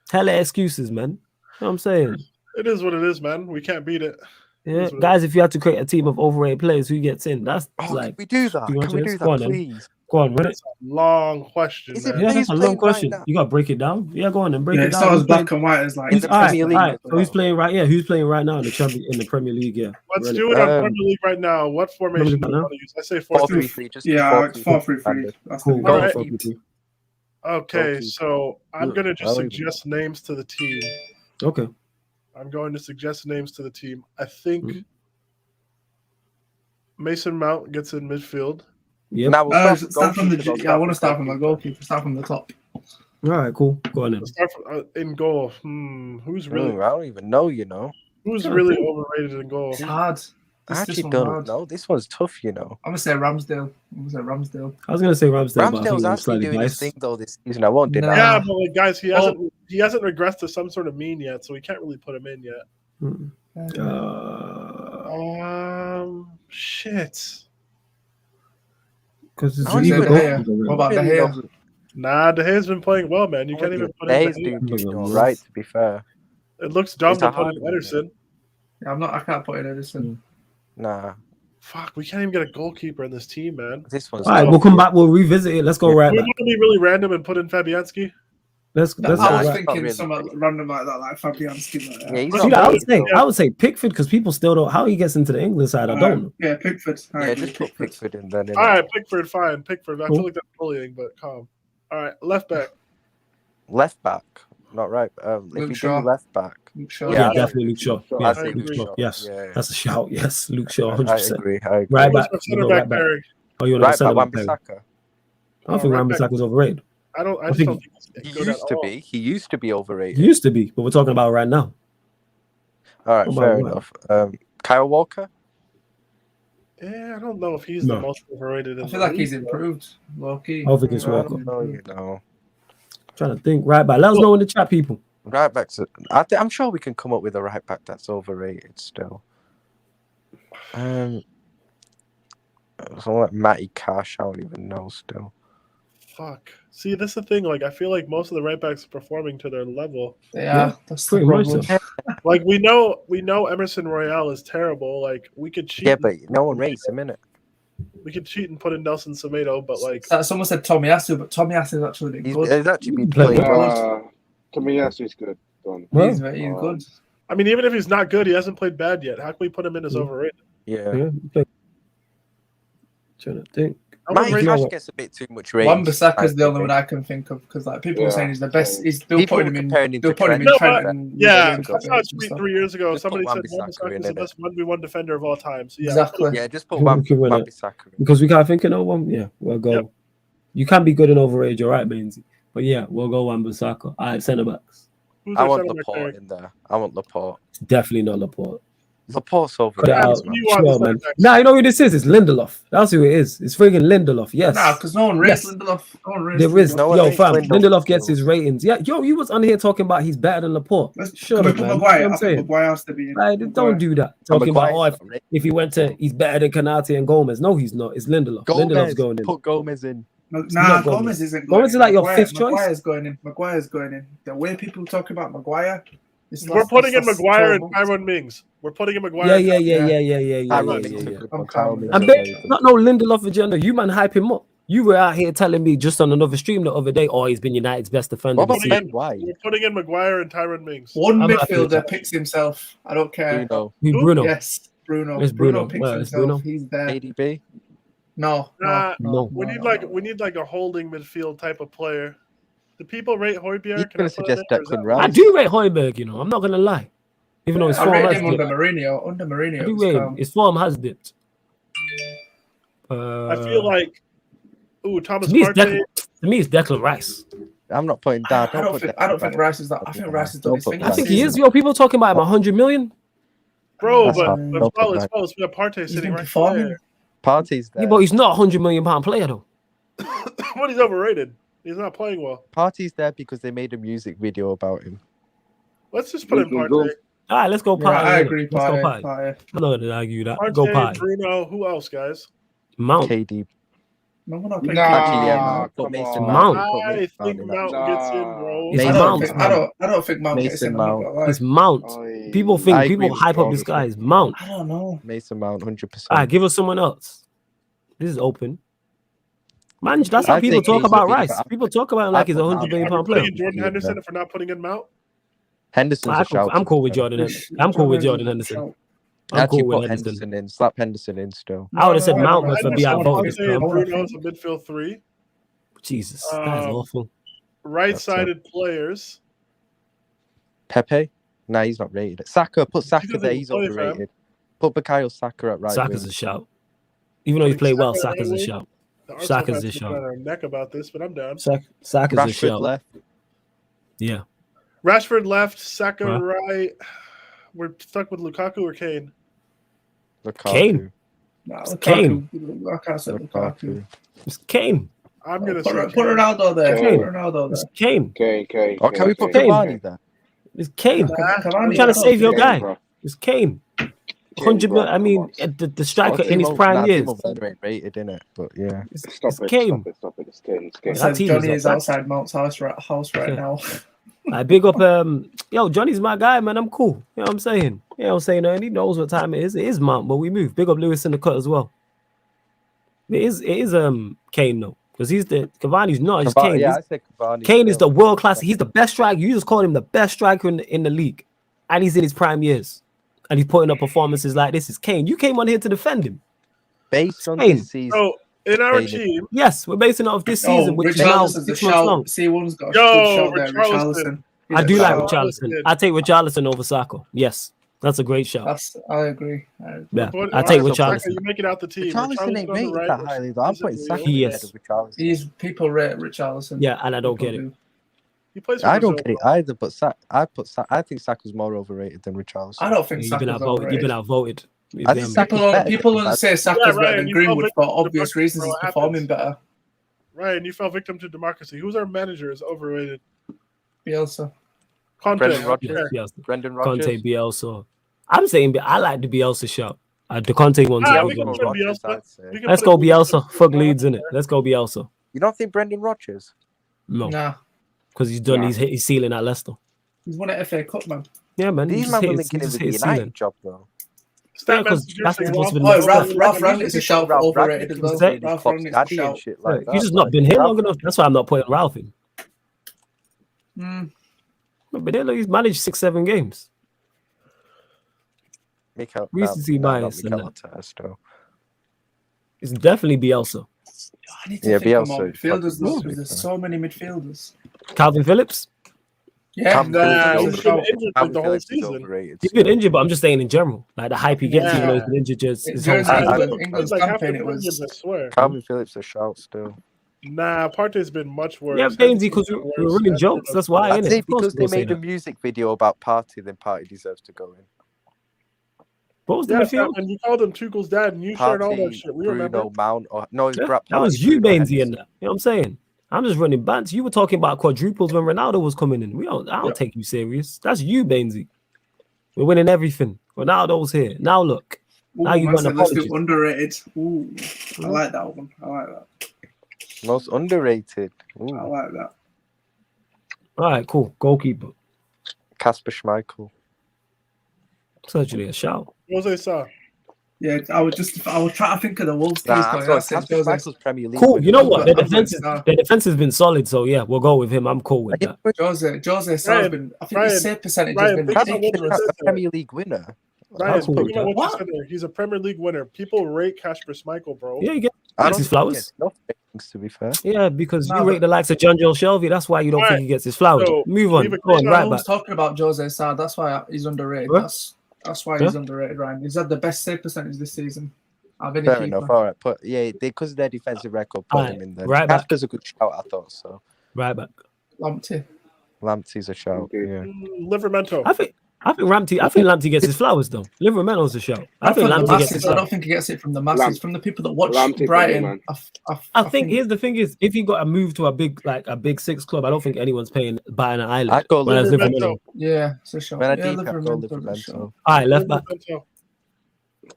Hella excuses, man. You know what I'm saying? It is what it is, man. We can't beat it. Yeah, guys, if you had to create a team of overrated players, who gets in? That's like, can we do that? Can we do Go on, that, then. please? Go on, run it. It's a long question, Is it man. Yeah, He's that's a long playing right question. now. You got to break it down. Yeah, go on and break Yeah, it it's down. not as Who's black playing- and white as like. In the Premier League. So who's playing right? Yeah, who's playing right now in the Premier League? Yeah, Let's Run do it on Premier League right now. What formation do you want to use? I say 4-3. 4-3-3. Just Yeah, 4-3-3. 4-3-3. That's Cool. the Go All on, right. 4-3-3. Okay, Okay. so I'm going to just I like suggest names to the team. Okay. I'm going to suggest names to the team. I think Mhm. Mason Mount gets in midfield. Yep. Now we'll Start from the. I want to start from the goalkeeper. Start from the top. All right, cool. Go on then. Start in goal. Who's really? I don't even know. You know, Who's really overrated in goal? It's hard. I actually one's don't hard. know. This one's tough. You know, I'm gonna say Ramsdale. I was gonna say Ramsdale, but I think Ramsdale's I'm actually slightly doing his biased. thing though this season. I won't deny. Yeah, but like, guys, he hasn't regressed to some sort of mean yet, so we can't really put him in yet. Shit. Because it's What about De Gea? Nah, De Gea's been playing well, man. You can't even put De in Gea's De Gea. doing all right. To be fair, It looks dumb It's a to put hard in one, Ederson. Yeah, I can't put in Ederson. nah. Fuck, we can't even get a goalkeeper in this team, man. This one's all right, tough. we'll come back. We'll revisit it. Let's go right We back. want to be really random and put in Fabianski. Let's I go was right. thinking really. something random like that, like Fabianski. Like that. Yeah, he's See, not I would say Pickford because people still don't how he gets into the England side. I don't know. Yeah, Pickford. Yeah, just put Pickford in then. All right, Pickford, fine. Pickford. I Cool. feel like that's bullying, but calm. All right, left back. Left back, not right. If Luke you Shaw. do left back, Luke Shaw. Yeah, Yeah, definitely Luke Shaw. Shaw. Yeah, I I say Luke agree. Shaw. Yes, Yeah. that's a shout. Yes, Luke Shaw, I 100%. agree. Right Who's back. our You center go back right back. pairing? Oh, you want to Right center back, back? Wan-Bissaka. I don't think right Wan-Bissaka was overrated. I I just think don't think He he's good used at to all. be. He used to be overrated. He used to be, but we're talking about right now. All right, What fair about enough. Kyle Walker. Yeah, I don't know if he's No. the most overrated. I feel like he's improved, low key. I don't think it's I Walker. don't know, you know. Trying to think. Right back. Let us know in the chat, people. Right backs. I'm sure we can come up with a right back that's overrated still. Someone like Matty Cash, I don't even know still. Fuck. See, that's the thing. Like, I feel like most of the right backs are performing to their level. Yeah, that's the pretty much problem. so. Like, we know Emerson Royale is terrible. Like, we could cheat. Yeah, but no one rates him, innit? We could cheat and put in Nelson Semedo, but like, Someone said Tomiyasu, but Tomiyasu is actually been good. He's actually been Playing playing well. well. Tomiyasu's good. Done. Well, He's good. I mean, even if he's not good, he hasn't played bad yet. How can we put him in as overrated? Yeah. yeah. Trying to think. Matty Overrated- Cash gets a bit too much rating. Wan-Bissaka's the only one I can think of because like people are saying he's the best. They'll People put him in. comparing him They'll to put him in No, Trent. but- And Yeah, and I saw a tweet stuff. 3 years ago. Just put Somebody said Wan-Bissaka Wan-Bissaka in is the it. best 1v1 defender of all time. So yeah, Exactly. Yeah, just put We can win it. Wan-Bissaka in. Because we can't think of no one. Yeah, we'll go. Yep. You can be good and overrated, you're right, Bainesy. But yeah, we'll go Wan-Bissaka. All right, centre backs. who's I our want center back Laporte pairing? in there. I want Laporte. It's definitely not Laporte. Laporte's Cut it overrated. out. who do you want Sure, as man. centre backs? Nah, you know who this is? It's Lindelof. That's who it is. It's friggin' Lindelof. Yes. Nah, because no one rates Yes. Lindelof. No one rates There is. Lindelof. No one Yo, rates fam, Lindelof. Lindelof gets his ratings. Yeah, yo, you was on here talking about he's better than Laporte. Shut Can we up, put man. You know Maguire? what I'm I think saying? Maguire has to be in. Like, don't do that. And Talking about, Maguire's oh, not if he went to, he's better than Kanate and Gomez. No, he's not. It's Lindelof. Lindelof's Gomez. going in. Put Gomez in. Nah, not Gomez. Gomez isn't going Gomez is in. like your Maguire- fifth choice. Maguire's going in. The way people talk about Maguire, We're putting in that's Maguire and terrible. Tyrone Mings. We're putting in Maguire. Yeah. Tyrone yeah, Mings a yeah. good I'm one. calm Tyrone with Mings And that. is babe, very good. not no Lindelof agenda. You man hype him up. You were out here telling me just on another stream the other day, oh, he's been United's best defender. What about this season. Ben White? We're putting in Maguire and Tyrone Mings. One I'm happy with midfielder that. picks himself. I don't care. Bruno. Who, Bruno? Yes, Bruno. It's Bruno. Picks Well, it's himself. Bruno. He's there. ADB. No. No. We need like a holding midfield type of player. Do people rate Højbjerg? He's Can I going to put him suggest in, or is Declan that- I Rice. do rate Højbjerg, you know. I'm not gonna lie. Even though his I form rate has him under dipped. Mourinho. Under Mourinho, I do it's rate him. calm. His form has dipped. I feel like, Thomas to me, it's Partey. Declan Rice. I'm not putting down. I don't think Rice is that. I think Rice is done his Don't thing. put I this think he season. is. Yo, people talking about him 100 million. Bro, That's but fine. but Don't put Spurs, that. Spurs, we have Partey He's sitting been right performing. there. Party's there. Yeah, but he's not a 100 million pound player though. But he's overrated. He's not playing well. Party's there because they made a music video about him. Let's just put in Go, Partey. go. All right, let's go Yeah, Party. I agree. Let's go Partey. Party. I'm not gonna argue that. Partey, Go Party. Bruno. Who else, guys? Mount. KD. No, we're not playing. Nah, Actually, yeah. Put come Mason on. Mount. Mount. Put I Mason think in Mount that. gets in, Nah. bro. It's I Mount. don't think Mount gets Mason in. I'm not Mount. gonna lie. It's Mount. Oy. People I agree people with hype you, up this honestly. guy. It's Mount. I don't know. Mason Mount, 100%. All right, give us someone else. This is open. Man, that's how I people think talk he's about a big- Rice. People talk about him like he's a 100 million Are we pound player. putting in Jordan Yeah. Henderson if we're not putting in Mount? Henderson's a shout. I'm cool with Jordan. I'm cool with Jordan Henderson. I'm Actually, cool with put Henderson. Henderson in. Slap Henderson in still. I would have said No, Mount, no, but for no, be no, out no, vote no, this Partey and time. Bruno's a midfield three. Jesus, that's awful. Right-sided players. Pepe? Nah, he's not rated. Saka, put Saka doesn't there. He's play, fam. overrated. Put Bukayo Saka at right Saka's wing. a shout. Even though he's played well, Saka Saka's a right wing? shout. Arsenal Saka's fans a looking shout. at our neck about this, but I'm down. Saka's a Rashford shout. left. Yeah. Rashford left, Saka Huh? right. We're stuck with Lukaku or Kane. Lukaku. Kane. Nah, Kane. Lukaku. Like I said, Lukaku. It's Kane. I'm gonna Put, say put Kane. Ronaldo there. Kane. Put Ronaldo It's there. Kane. Kane. Oh, can we put Kane. Cavani there? It's Kane. Cavani, I'm trying to save your Kane, guy. bro. It's Kane. Kane, 100 bro, million. I mean, come the striker in his prime years. Timo Werner rated, innit? But yeah. Stop It's it. Kane. Stop it. It's Kane. I That said team Johnny is is up. outside Mount's house right now. I big up yo, Johnny's my guy, man. I'm cool. You know what I'm saying? You know what I'm saying? And he knows what time it is. It is Mount, but we move. Big up Lewis in the cut as well. It is Kane though. Because he's the Cavani's not, it's Kane. Yeah, I said Cavani. Kane is the world class. He's the best striker. You just called him the best striker in the league. And he's in his prime years. And he's putting up performances like this. Is Kane. You came on here to defend him. Based on Kane. this season. So in our Kane. team, Yes, we're basing it off this season, which is now Richarlison's a 6 months long. shout. C1's got a Yo, good shout there. Richarlison. Richarlison. He's I a do like shout. Richarlison. I take Richarlison over Saka. Yes, that's a great shout. I agree. Yeah, But I take alright, so Richarlison. Saka, you make it out the team. Richarlison ain't on the rated right, that highly, though. I'm putting Saka He ahead is. of Richarlison. He's people rate Richarlison. Yeah, and I don't get it. People do. He plays for I don't Brazil. get it either, but I think Saka's more overrated than Richarlison. I don't think You've been Saka's outvoted. You've been overrated. outvoted. I think Saka's People better. don't say Saka's Yeah, better Ryan, than you Greenwood fell for victim to obvious the reasons. bro, He's it performing happens. better. Ryan, you fell victim to democracy. Who's our manager is overrated? Bielsa. Conte. Brendan okay. Rodgers. Yes, Brendan Rodgers. Conte, Bielsa. I'm saying I like the Bielsa shout. The Conte one's Ah, a we good can one. put Rodgers, Bielsa. I'd say. We can Let's put go it in Bielsa. the- Fuck Leeds in it. Let's go Bielsa. You don't think Brendan Rodgers? No, Nah. because he's done. Nah. He's hit his ceiling at Leicester. He's won an FA Cup, man. Yeah, man. These He men just were hit linking him his with the ceiling. United job, though. Yeah, 'cause that's Statman supposed to be Oh, the Ralph next step. Rangnick's a shout for Ralph overrated Rangnick as was well. saying Ralph he's Rangnick's a daddy and shout. shit like that. He's just not been here long enough. That's why I'm not putting Ralph in. Mm. But he's managed 6-7 games. Recency bias and that. Arteta. It's definitely Bielsa. I need to Yeah, think of Bielsa more is midfielders. fucking There's so many midfielders. Calvin Phillips. Yeah, Calvin Nah, Phillips he's is been overrated. injured Calvin the whole Phillips is season. overrated. He's been injured, but I'm just saying in general. Like the hype he gets, even though he's Yeah. been injured his whole During season. England's He's like half campaign, the it was. games, I swear. Calvin Phillips a shout still. Nah, Partey's been much worse. Yeah, Bainesy, because we're running jokes. That's why, I'd innit? say Of course because we'll they say made a that. music video about Partey, then Partey deserves to go in. What was the Yeah, midfield? and you called him Tuchel's dad, and you shared all that Partey, shit. We Bruno, remember. Mount, or no, it's Yeah, that was Partey, you, Bruno, Bainesy, in Henderson. that. You know what I'm saying? I'm just running bants. You were talking about quadruples when Ronaldo was coming in. I don't take you serious. That's you, Bainesy. We're winning everything. Ronaldo's here. Now look. Now you want let's do apologies. underrated. Ooh, I like that one. I like that. Most underrated. I Ooh, like that. All right, cool. Goalkeeper. Kasper Schmeichel. It's actually a shout. Jose Sa. Yeah, I was trying to think of the Wolves teams. Nah, but so I said Kasper Jose. Schmeichel's Premier League. Cool. winner. You know what? The I'm defense has been solid. So yeah, we'll go with him. I'm cool with that. Jose Sa's Ryan, been. I think Ryan, his save percentage Ryan, has been think about what you ridiculous. said A Premier League winner. Ryan, cool think with about that. what you said there. He's a Premier League winner. People rate Kasper Schmeichel, bro. Yeah, you get I his don't think flowers. he gets enough ratings, to be fair. Yeah, because No, you rate but- the likes of John Joe Shelby. That's why you don't Right. think he gets his flowers. So, Move on. leave it Go on, clear. right Who's back. talking about Jose Sa? That's why he's underrated. Huh? That's why Huh? he's underrated, Ryan. He's had the best save percentage this season. Of any Fair keeper. enough. All right, but yeah, because of their defensive record, put Alright, him in there. right back. Kasper's a good shout, I thought so. Right back. Lamptey. Lamptey's a shout. Okay. Yeah. Livermento. I think Lamptey gets his flowers though. Liverpool's a shout. I think From the Lamptey gets masses, his I don't flowers. think he gets it from the masses. Lamp- From the people that watch Lamptey for me, Brighton, man. I think here's the thing is if he got a move to a big six club, I don't think anyone's buying an island. I'd go Whereas Livermento. Livermento. yeah, it's a shout. When I Yeah, deep, I'd go Liverpool's a Livermento. shout. All right, left back. Livermento.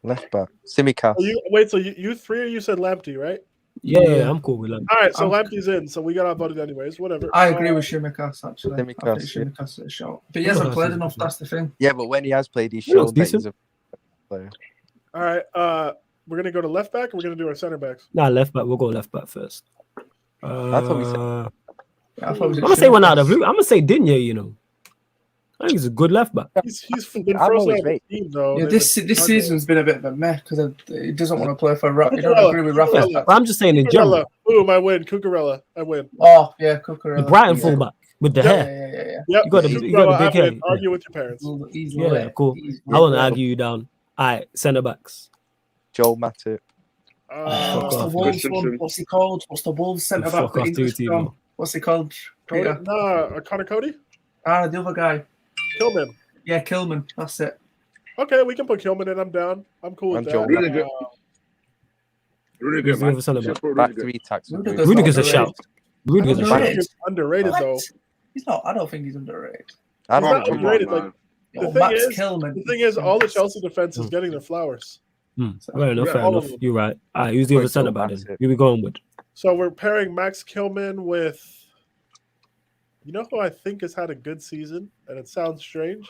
Left back. Simicast. So you three, or you said Lamptey, right? Yeah, I'm cool with Lamptey. All right, so I'm- Lamptey's in, so we got outvoted anyways. Whatever. I agree with Shimikas, actually. I think Tsimikas, yeah. Shimikas is a shout. But he hasn't Tsimikas played is enough, good. that's the thing. Yeah, but when he has played, he's He was shown that he's decent. a player. All right, we're gonna go to left back, or we're gonna do our center backs. Nah, left back. We'll go left back first. thought we said- Yeah, I thought it was I'm gonna say one out of Tsimikas. blue. I'm gonna say Digne. You know, I think he's a good left back. He's been I'm frozen always out of the right. team though. Yeah, They've this been- season's been a bit of a meh because he doesn't want to play for Rafa. He don't Cucurella, agree with Rafa's Cucurella. back. But I'm just saying in Cucurella. general, Boom! I win. Cucurella. I win. Oh, yeah, the Cucurella. Brighton Yeah. fullback with the Yeah. hair. Yeah. Yep. You got the- you got the Cucurella, big I win. head. Argue with your parents. He's Yeah, cool. I won't argue you down. All right, centre backs. Joel Matip. What's the off, Wolves Christensen. one? What's he called? What's the Wolves centre back Fuck for off, English too, John? Timo. What's he called? Cody, Peter? Connor Cody? The other guy. Kilman. Yeah, Kilman. That's it. Okay, we can put Kilman in. I'm down. I'm cool with And that. Joe Rudiger. Rudiger, Who's the man. other centre back? Just put back Rudiger. three attacks. with Rudiger's Rudiger. Rudiger's a underrated. shout. Rudiger's a shout. Underrated. Underrated though. What? He's not. I don't think he's underrated. I He's don't not think underrated. man. Like Yo, the thing Max is, Kilman. the thing is, all the Chelsea defense is getting their flowers. Fair enough, Yeah, fair all enough. of them. You're right. All right, who's the Wait, other so centre back then? that's it. Who we going with? So we're pairing Max Kilman with, you know who I think has had a good season, and it sounds strange.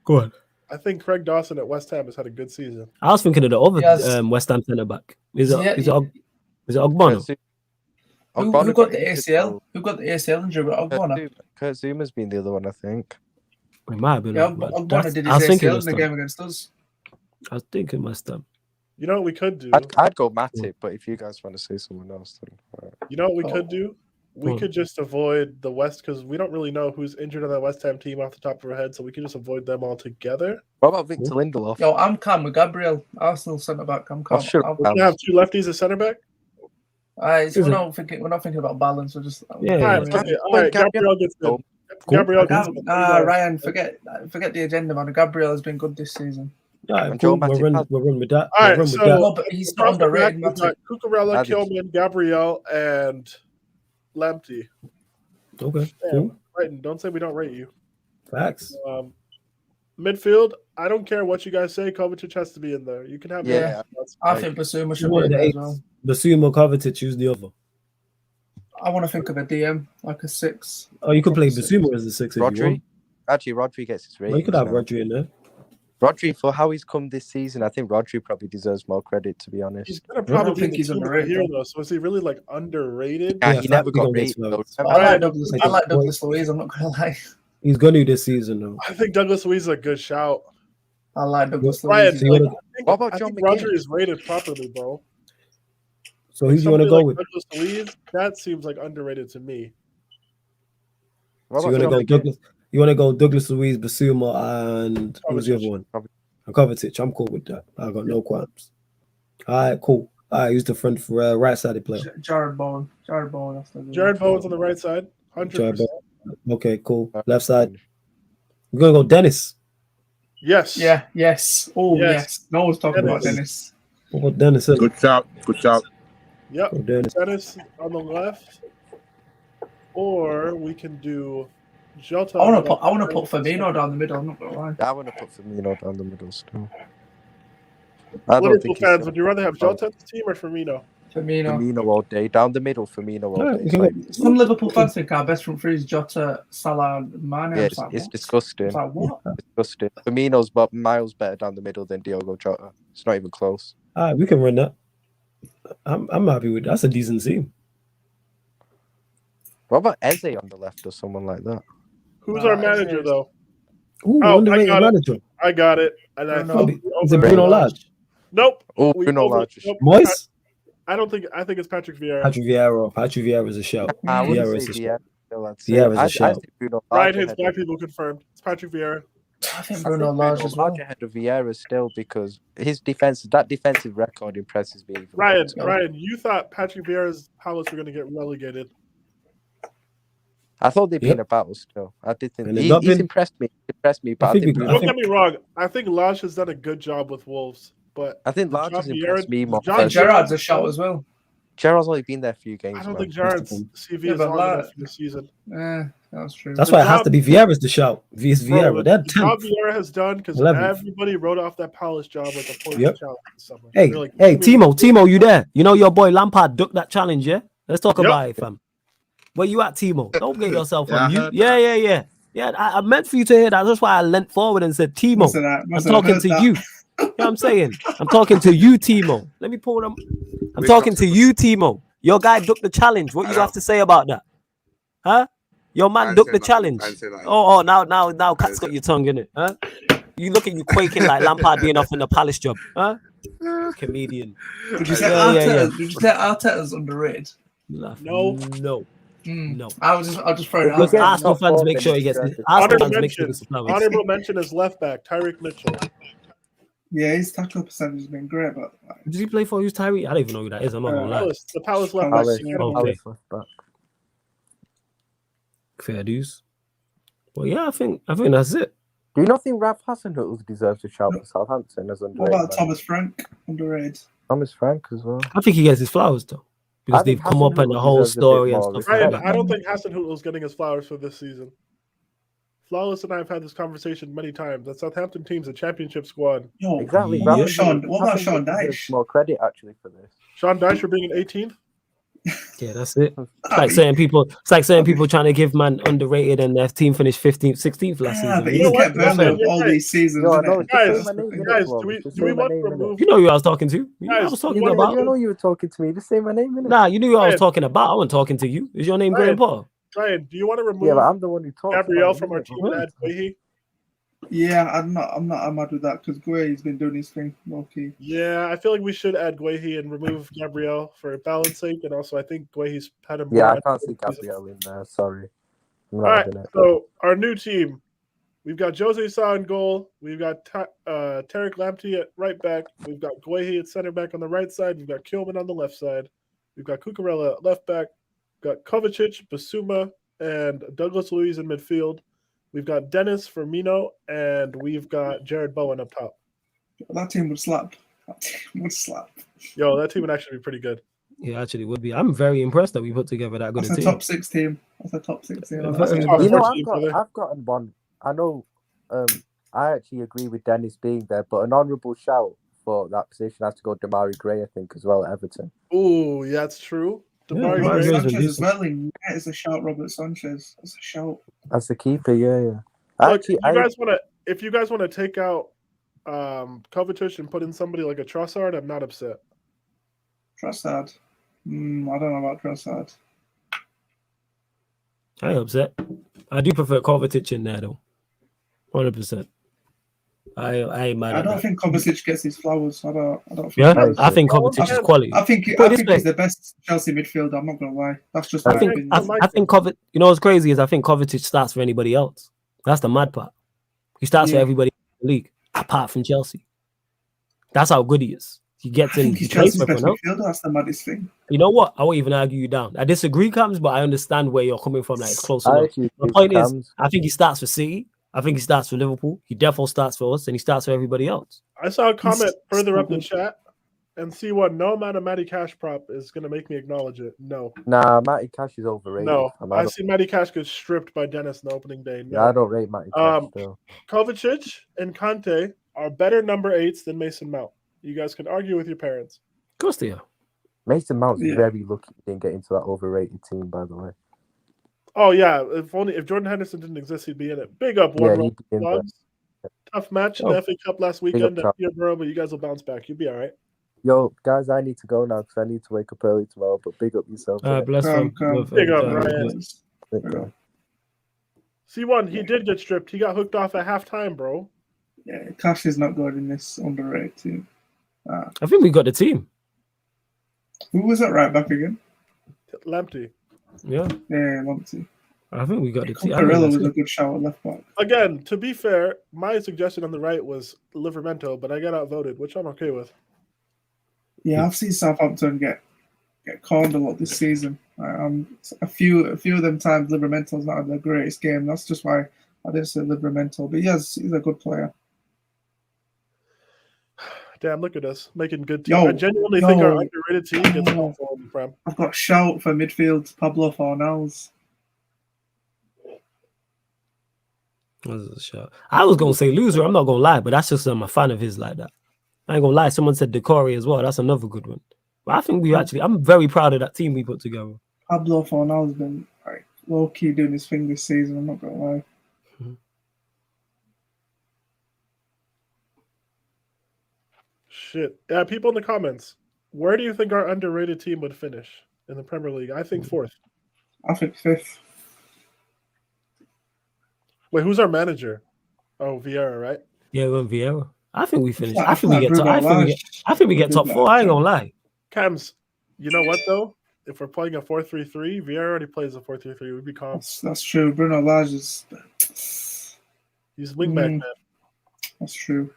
Go on. I think Craig Dawson at West Ham has had a good season. I was thinking of the other Yes. West Ham centre back. Is it Yeah, Ogbonna? Who Ogbonna got the injured, ACL? though. Who got the ACL injury? But Ogbonna. Kurt Zuma's been the other one, I think. It might have been. Yeah, but Ogbonna did I was his thinking ACL in West the Ham. game against us. I was thinking West Ham. You know what we could do? I'd go Matip, but if you guys want to say someone else, then all right. You know what we could do? We Hmm. could just avoid the West because we don't really know who's injured on that West Ham team off the top of our head, so we can just avoid them altogether. What about Victor Lindelof? Yo, I'm calm with Gabriel. Arsenal centre back. I'm calm. sure. We're gonna have two lefties at center back. Is We're it? not thinking about balance. We're just Yeah, All right, yeah. fuck it. All right, Gabriel gets good. Cool. Gabriel gets good. Ryan, forget the agenda, man. Gabriel has been good this season. Yeah, And cool. Joe We'll run Matip. with that. All right, We'll run so- with that. No, but he's not Across the back, underrated. we've got Cucurella, That is- Kilman, Gabriel, and Lamptey. Okay, Damn, cool. Brighton, don't say we don't rate you. Facts. Midfield, I don't care what you guys say. Kovacic has to be in there. You can have Yeah. I Like, think Basuma should One be of in the there as eights. well. Basuma, Kovacic, choose the other. I want to think of a DM, like a 6. Oh, you could play Six. Basuma as a 6 if you want. Rodri? Actually, Rodri gets his Well, rating. you could have Rodri in there. Rodri, for how he's come this season, I think Rodri probably deserves more credit, to be He's honest. gonna I probably don't think be he's the team of the underrated, year though. though. So is he really like underrated? Yeah, Yeah, he never fact, we got don't get rated, though. slow. Remember? I like Ryan, Douglas. like I like a- Douglas Luiz. I'm not gonna lie. He's gonna do this season though. I think Douglas Luiz is a good shout. I like Douglas Ryan, Luiz. So you wanna- What about I John think McGinn? Rodri is rated properly, bro. So who do you want to Somebody go like with? Douglas Luiz, that seems like underrated to me. What So you about want to John go Douglas? You want to go Douglas Luiz, Basuma, and who's the other Kovacic. one? And Kovacic. I'm cool with that. I got no qualms. All right, cool. All right, who's the front for right-sided player? Jared Bowen. Jared Bowen. That's the Jared Bowen's on the right side, Jared 100%. Bowen. Okay, cool. Left side. We're gonna go Dennis. Yes. Yeah. Yes. Oh Yes. yes. No one's talking about Dennis. Dennis. We'll go Dennis. Good shout. Good shout. Yep. Go Dennis. Dennis on the left, or we can do Jota. I want to put Firmino down the middle. I'm not gonna lie. I want to put Firmino down the middle still. I don't Liverpool think fans, he's would you rather have Jota on the team or Firmino? Firmino. Firmino all day. Down the middle, Firmino all Alright, day. we It's can like, go- Some Liverpool fans think our best front three is Jota, Salah, and Mane. yeah, I'm it's, like, it's what? disgusting. It's like what? Disgusting. Firmino's but miles better down the middle than Diogo Jota. It's not even close. All right, we can run that. I'm happy with that. That's a decent team. What about Eze on the left or someone like that? Who's Nah, our manager it's- though? Ooh, Oh, I underrated got it. manager. I got it, and I Bruno. think Is it Bruno Lage? Nope. Oh, We Bruno over- Lage. nope. Moise? I don't think. I think it's Patrick Vieira. Patrick Vieira. Patrick Vieira is a shout. I Vieira wouldn't is say a Vieira. shout. Still, I'd say. Vieira's a I'd shout. say Bruno Ryan Lage hits ahead black of- people confirmed. It's Patrick Vieira. I think I Bruno think Lage Bruno as well. Lage ahead of Vieira still because his defensive record impresses me. Even Ryan, more. Ryan, you thought Patrick Vieira's Palace were going to get relegated. I thought they'd be Yep. in a battle still. I did think And they've he's not been- impressed me. But I I think think we- Bruno, Don't think- get me wrong. I think Lage has done a good job with Wolves, but I think Lage John has impressed me more. John I think Gerrard- Gerrard's a shout as well. Gerard's only been there a few games. I don't man. think Gerrard's CV Yeah, is but long Lage- enough for the season. That's true. That's The why it has job- to be Vieira's the shout. Vieira. Bro, That the job 10th. Vieira has done because 11th. everybody wrote off that Palace job like a point Yep. challenge this summer. Hey, They're like, hey, "Give me- Timo, you there? You know your boy Lampard ducked that challenge, yeah? Let's talk Yep. about it, fam. Where you at, Timo? Don't get yourself Yeah, I on you. heard Yeah. Yeah, I meant for you to hear that. That's why I leant forward and said, Timo, Must have that- I'm must have talking heard to that. you. You know what I'm saying? I'm talking to you, Timo. Let me pull them. I'm Wait, talking what's to it? you, Timo. Your guy ducked the challenge. What I you know. have to say about that? Huh? Your I man didn't ducked say the nothing. challenge. I didn't say nothing. Oh, now, didn't Cat's say- got your tongue in it, huh? You look at you quaking like Lampard being off in the Palace job, huh? Comedian. Did you say Yeah, yeah, yeah. Arteta? Did you say Arteta's underrated? No. No. No. I'll just throw it out. Look, there. Arsenal fans make sure he gets. Arsenal Honorable fans make sure he mention. gets flowers. Honorable mention is left back Tyreek Mitchell. Yeah, his tackle percentage has been great, but Does he play for who's Tyree? I don't even know who that is. I'm not gonna lie. The Palace left back. Palace, Academy. Okay. Palace left back. Fair dues. Well, yeah, I think that's it. Do you not think Ralph Hasenhüttl deserves a shout for Southampton as what underrated? about Thomas Frank? Underrated. Thomas Frank as well. I think he gets his flowers though, because they've come up and the whole story and stuff like Ryan, that. I don't think Hasenhüttl is getting his flowers for this season. Flawless and I have had this conversation many times. That Southampton team's a championship squad. Yo, Exactly. What about Sean Dyche? More credit actually for this. Sean Dyche for being an 18th. Yeah, that's it. It's like saying people trying to give man underrated and their team finished 15th, 16th last season. But he's kept Burnley all these seasons. No, I know. Guys, do we want to remove? You know who I was talking to. You know Guys, I was talking you about. You know you were talking to me. Just say my name, innit? Nah, you knew who I was talking about. I wasn't talking to you. Is your name Graham Paul? Ryan, do you want to remove Yeah, but I'm the one who talks. Gabriel from our team and add Guehi? Yeah, I'm not mad with that because Guehi's been doing his thing. Okay. Yeah, I feel like we should add Guehi and remove Gabriel for balance sake, and also I think Guehi's had a Yeah, I can't see Gabriel in there. Sorry. All right, so our new team, we've got Jose Sa in goal. We've got Tarek Lamptey at right back. We've got Guehi at center back on the right side. We've got Kilman on the left side. We've got Cucurella at left back. We've got Kovacic, Basuma, and Douglas Luiz in midfield. We've got Dennis Firmino, and we've got Jared Bowen up top. That team would slap. Yo, that team would actually be pretty good. Yeah, actually would be. I'm very impressed that we put together that good That's a a team. top 6 team. That's a top 6 team. You know, I've gotten one. I know. I actually agree with Dennis being there, but an honourable shout for that position has to go Damari Gray, I think, as well at Everton. Oh, yeah, that's true. Damari Yeah, Gray. Sanchez as well. It's a shout. Robert Sanchez. It's a shout. As the keeper, yeah. Look, if you guys want to take out Kovacic and put in somebody like a Trossard, I'm not upset. Trossard. I don't know about Trossard. I ain't upset. I do prefer Kovacic in there though. 100%. I ain't mad. I don't think Kovacic gets his flowers. I don't think. Yeah, I think Kovacic is quality. I think he's the best Chelsea midfielder. I'm not gonna lie. That's just I think Kovacic. You know what's crazy is I think Kovacic starts for anybody else. That's the mad part. He starts for everybody in the league apart from Chelsea. That's how good he is. He gets in. He's Chelsea's best midfielder. That's the maddest thing. You know what? I won't even argue you down. I disagree, Cams, but I understand where you're coming from. Like it's close enough. The point is, I think he starts for City. I think he starts for Liverpool. He definitely starts for us, and he starts for everybody else. I saw a comment further up the chat, and see what no amount of Matty Cash prop is going to make me acknowledge it. No. Nah, Matty Cash is overrated. No, I see Matty Cash get stripped by Dennis on opening day. No. Yeah, I don't rate Matty Cash still. Kovacic and Conte are better number 8s than Mason Mount. You guys can argue with your parents. Of course they are. Mason Mount's very lucky he didn't get into that overrated team, by the way. Oh yeah, if Jordan Henderson didn't exist, he'd be in it. Big up, tough match in the FA Cup last weekend at Peterborough, but you guys will bounce back. You'll be all right. Yo, guys, I need to go now because I need to wake up early tomorrow. But big up yourself. Bless him. Big up, Ryan. C1, he did get stripped. He got hooked off at halftime, bro. Yeah, Cash is not good in this underrated team. I think we got the team. Who was at right back again? Lamptey. Yeah, Lamptey. I think we got the team. Cucurella was a good shout at left back. Again, to be fair, my suggestion on the right was Livermento, but I got outvoted, which I'm okay with. Yeah, I've seen Southampton get conned a lot this season. A few of them times Livermento's not had the greatest game. That's just why I didn't say Livermento. But he's a good player. Damn, look at us making good team. I genuinely think our underrated team gets more forward from. I've got a shout for midfield, Pablo Fornals. What's a shout? I was gonna say loser. I'm not gonna lie, but that's just I'm a fan of his like that. I ain't gonna lie. Someone said Decore as well. That's another good one. But I think I'm very proud of that team we put together. Pablo Fornals has been like low key doing his thing this season. I'm not gonna lie. Shit. Yeah, people in the comments. Where do you think our underrated team would finish in the Premier League? I think 4th. I think 5th. Wait, who's our manager? Oh, Vieira, right? Yeah, we're Vieira. I think we finish. I think we get top. I think we get top 4. I ain't gonna lie. Cams, you know what though? If we're playing a 4-3-3, Vieira already plays a 4-3-3. We'd be calm. That's true. Bruno Lage is. He's wingback man. That's true.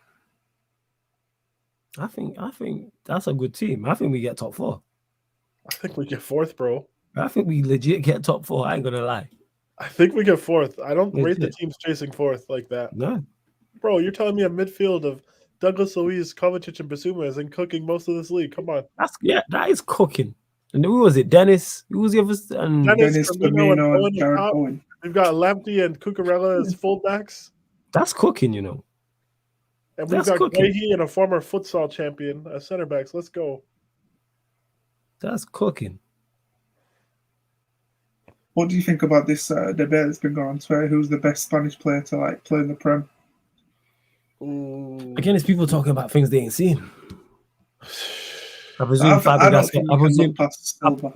I think that's a good team. I think we get top 4. I think we get 4th, bro. I think we legit get top 4. I ain't gonna lie. I think we get 4th. I don't rate the Legit. teams chasing 4th like that. No, Bro, you're telling me a midfield of Douglas Luiz, Kovacic, and Basuma isn't cooking most of this league? Come on. that is cooking. And who was it? Dennis? Who was the other? And Dennis, Firmino, and Bowen Jared up top. Bowen. We've got Lamptey and Cucurella as fullbacks. that's cooking, you know. And we've That's got cooking. Guehi and a former futsal champion as center backs. Let's go. That's cooking. What do you think about this debate that's been going on Twitter? Who's the best Spanish player to like play in the Prem? Ooh. Again, it's people talking about things they ain't seen. I I presume don't Fabregas. think I we can presume look past Silva.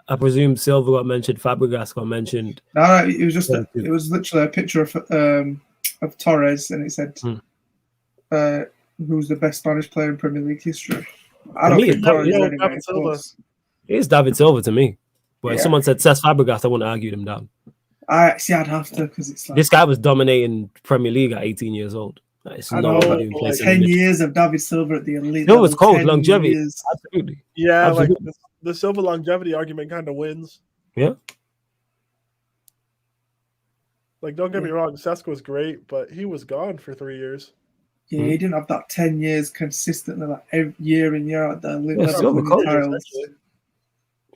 I presume Silva got mentioned. Fabregas got mentioned. No, it was just Yeah, it was literally a picture of Torres, and it said, "Who's the best Spanish player in Premier League history?" I don't me, think it's Torres is David anywhere Silva. close. It's David Silva to me. But if Yeah. someone said Cesc Fabregas, I wouldn't argue them down. I'd have to because it's like This guy was dominating Premier League at 18 years old. It's I not know, what but doing like place in 10 the mid. years of David Silva at the elite. No, it's level, cold 10 longevity. years. Absolutely. Yeah, Absolutely. like the Silva longevity argument kind of wins. Yeah. Like, don't get me wrong, Cesc was great, but he was gone for 3 years. Yeah, he didn't have that 10 years consistently, like every year in year at the elite Yeah, level Silva winning cold. titles.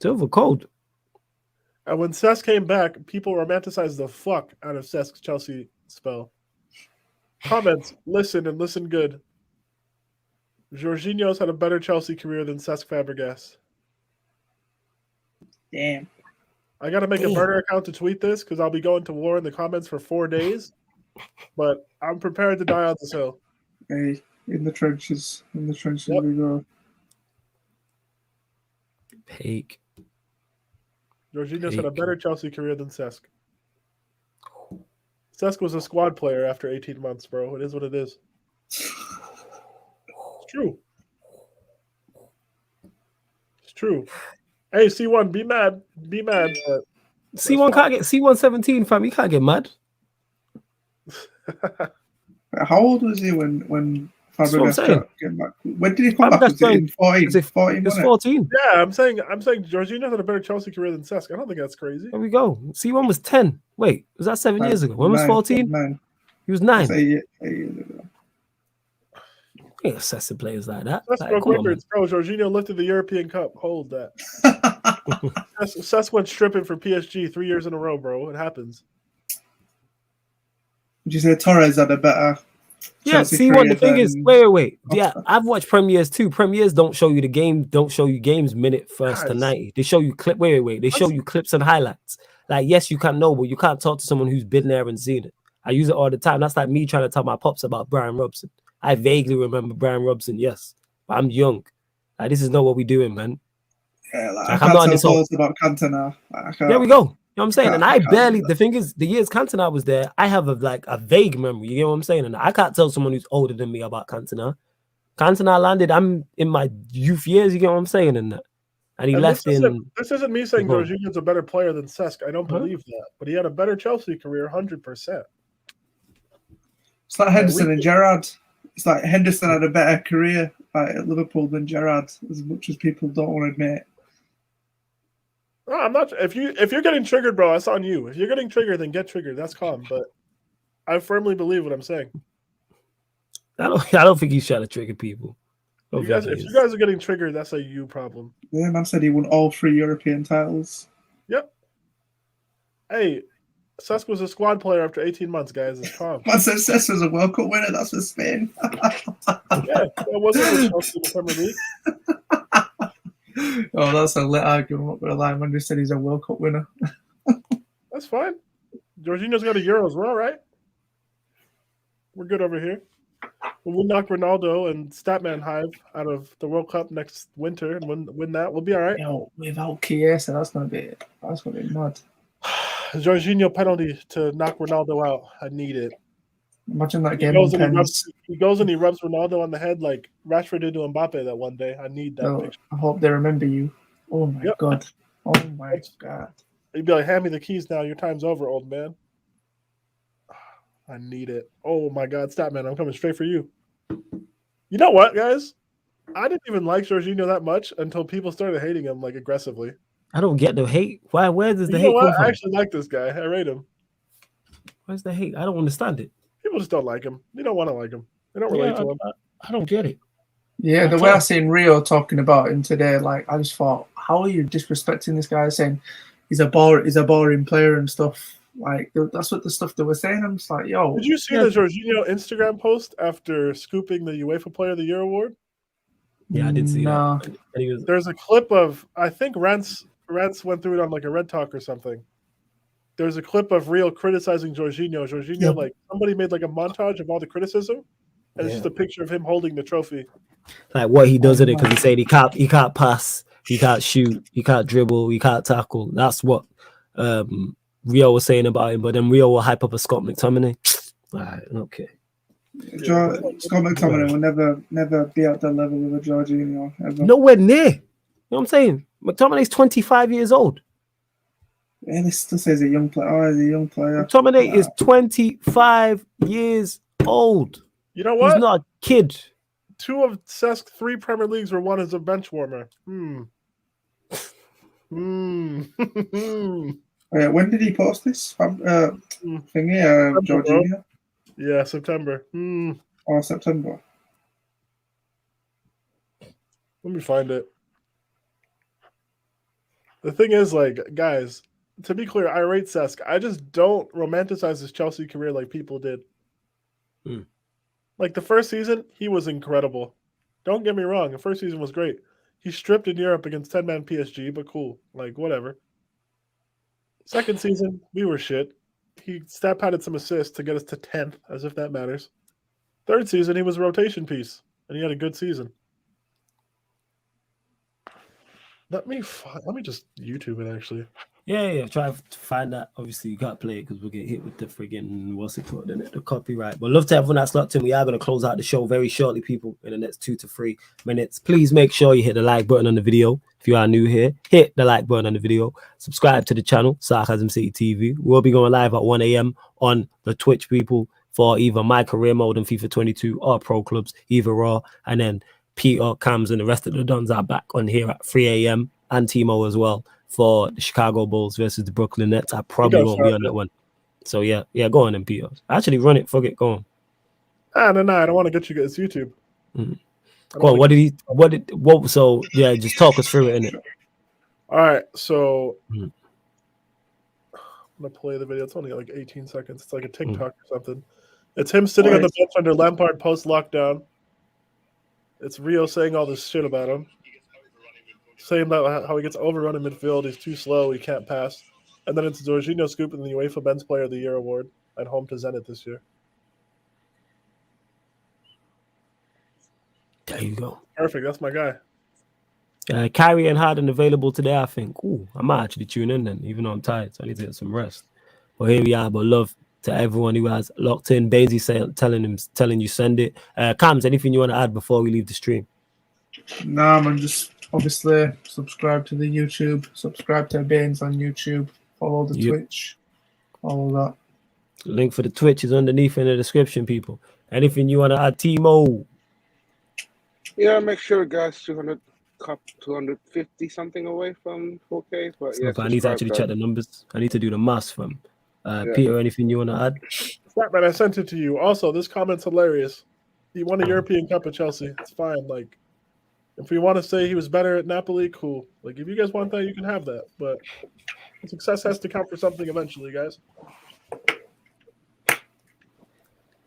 Silva cold. And when Cesc came back, people romanticized the fuck out of Cesc's Chelsea spell. Comments, listen and listen good. Jorginho's had a better Chelsea career than Cesc Fabregas. Damn. I got to make a burner account to tweet this because I'll be going to war in the comments for 4 days. But I'm prepared to die on this hill. Hey, in the trenches. In the trenches Yep. we go. Peak. Jorginho's had a better Chelsea career than Cesc. Cesc was a squad player after 18 months, bro. It is what it is. It's true. It's true. Hey, C1, be mad. Be mad. But C1 can't get C117, fam. You can't get mad. How old was he when That's what I'm saying. came back? When did he come back? Was it in 14? 14, It's wasn't it? 14. yeah, I'm saying Jorginho had a better Chelsea career than Cesc. I don't think that's crazy. There we go. C1 was 10. Wait, was that 7 years ago? When was 14? 9. He was 9. That's 8 years ago. You ain't assessing players like that. Cesc Like, broke come on, records, bro. Jorginho lifted the European Cup. Hold that. Cesc went stripping for PSG 3 years in a row, bro. It happens. Would you say Torres had a better Yeah, Chelsea see what the career thing is. than- Wait. Yeah, I've watched premieres too. Premieres don't show you the game. Don't show you games minute first to Guys. 90. They show you clip. Wait. They show you clips and highlights. Like yes, you can know, but you can't talk to someone who's been there and seen it. I use it all the time. That's like me trying to tell my pops about Brian Robson. I vaguely remember Brian Robson, yes, but I'm young. Like this is not what we're doing, man. Yeah, like, Like, I I'm not on can't this tell whole- loads about Cantona. There we go. You know what I'm saying? can't- And I I can't barely, do that. the thing is, the years Cantona was there, I have a vague memory. You get what I'm saying? And I can't tell someone who's older than me about Cantona. Cantona landed, I'm in my youth years, you get what I'm saying? And he And left this in. isn't me saying Go on. Jorginho's a better player than Cesc. I don't Huh? believe that. But he had a better Chelsea career, 100%. It's like Henderson we- and Gerrard. It's like Henderson had a better career at Liverpool than Gerrard, as much as people don't want to admit. No, I'm not. If you're getting triggered, bro, that's on you. If you're getting triggered, then get triggered. That's calm. But I firmly believe what I'm saying. I don't think he's trying to trigger people. I don't You guys, think if he you is. guys are getting triggered, that's a you problem. Yeah, man said he won all 3 European titles. Yep. Hey, Cesc was a squad player after 18 months, guys. It's calm. Man said Cesc was a World Cup winner. That's for Spain. Yeah, that wasn't with Chelsea in the Premier League. Oh, that's a lit argument. I'm not gonna lie. Man just said he's a World Cup winner. That's fine. Jorginho's got a Euros. We're all right. We're good over here. When we knock Ronaldo and Statman Hive out of the World Cup next winter and win that, we'll be all right. Yo, without Chiesa, that's gonna be mad. Jorginho penalty to knock Ronaldo out. I need it. Imagine that He game goes, on and pens. he goes and he rubs Ronaldo on the head like Rashford did to Mbappe that one day. I need that Oh, picture. I hope they remember you. Oh my Yep. god. Oh my god. He'd be like, hand me the keys now. Your time's over, old man. I need it. Oh my God, Statman, I'm coming straight for you. You know what, guys? I didn't even like Jorginho that much until people started hating him like aggressively. I don't get the hate. Why? Where does the You know hate what? come I from? actually like this guy. I rate him. Where's the hate? I don't understand it. People just don't like him. They don't want to like him. They don't relate to him. I don't get it. Yeah, the way I seen Rio talking about him today, like I just thought, how are you disrespecting this guy, saying he's a boring player and stuff. Like that's what the stuff they were saying. I'm just like, yo. Did you see the Jorginho Instagram post after scooping the UEFA Player of the Year award? Yeah, I did see No. that. There's a clip of, I think Rents went through it on like a Red Talk or something. There's a clip of Rio criticizing Jorginho. Jorginho, like somebody made like a montage of all the criticism, and it's just a picture of him holding the trophy. Like what he does in it, because he said he can't pass, he can't shoot, he can't dribble, he can't tackle. That's what Rio was saying about him. But then Rio will hype up a Scott McTominay. Right, okay. Scott McTominay will never be at the level of a Jorginho ever. Nowhere near. You know what I'm saying? McTominay's 25 years old. Yeah, this still says a young player. Oh, he's a young player. McTominay is 25 years old. You know what? He's not a kid. 2 of Cesk's 3 Premier Leagues were won as a bench warmer. When did he post this? Jorginho? Yeah, September. Or September. Let me find it. The thing is, like, guys, to be clear, I rate Cesk. I just don't romanticize his Chelsea career like people did. Like, the first season, he was incredible. Don't get me wrong. The first season was great. He stripped in Europe against 10-man PSG, but cool. Like, whatever. Second season, we were shit. He stat padded some assists to get us to 10th, as if that matters. Third season, he was a rotation piece, and he had a good season. Let me just YouTube it, actually. Yeah. Try to find that. Obviously, you can't play it because we'll get hit with the friggin' what's it called in it, the copyright. But love to everyone that's locked in. We are going to close out the show very shortly, people, in the next 2 to 3 minutes. Please make sure you hit the like button on the video. If you are new here, hit the like button on the video. Subscribe to the channel, Sarcasm City TV. We'll be going live at 1 a.m. on the Twitch, people, for either my career mode in FIFA 22 or Pro Clubs, either or. And then Peter, Cams, and the rest of the Dons are back on here at 3 a.m. and Timo as well for the Chicago Bulls versus the Brooklyn Nets. I probably won't be on that one. So yeah, go on then, Peter. Actually, run it. Fuck it. Go on. No, I don't want to get you guys YouTube. Go on. So yeah, just talk us through it, innit? All right, so I'm gonna play the video. It's only like 18 seconds. It's like a TikTok or something. It's him sitting on the bench under Lampard post lockdown. It's Rio saying all this shit about him, saying about how he gets overrun in midfield. He's too slow. He can't pass. And then it's Jorginho scooping the UEFA Men's Player of the Year award at home to Zenit this year. There you go. Perfect. That's my guy. Kyrie and Harden available today, I think. Ooh, I might actually tune in then, even though I'm tired. So I need to get some rest. But here we are. But love to everyone who has locked in. Bainsy telling you send it. Cams, anything you want to add before we leave the stream? Nah, man, just obviously subscribe to the YouTube, subscribe to Baines on YouTube, follow the Twitch, all that. Link for the Twitch is underneath in the description, people. Anything you want to add, Timo? Yeah, make sure, guys, 250 something away from 4K. But yeah, I need to actually check the numbers. I need to do the maths from Peter. Anything you want to add? Man, I sent it to you. Also, this comment's hilarious. He won a European Cup at Chelsea. It's fine. Like, if we want to say he was better at Napoli, cool. Like, if you guys want that, you can have that. But success has to count for something eventually, guys.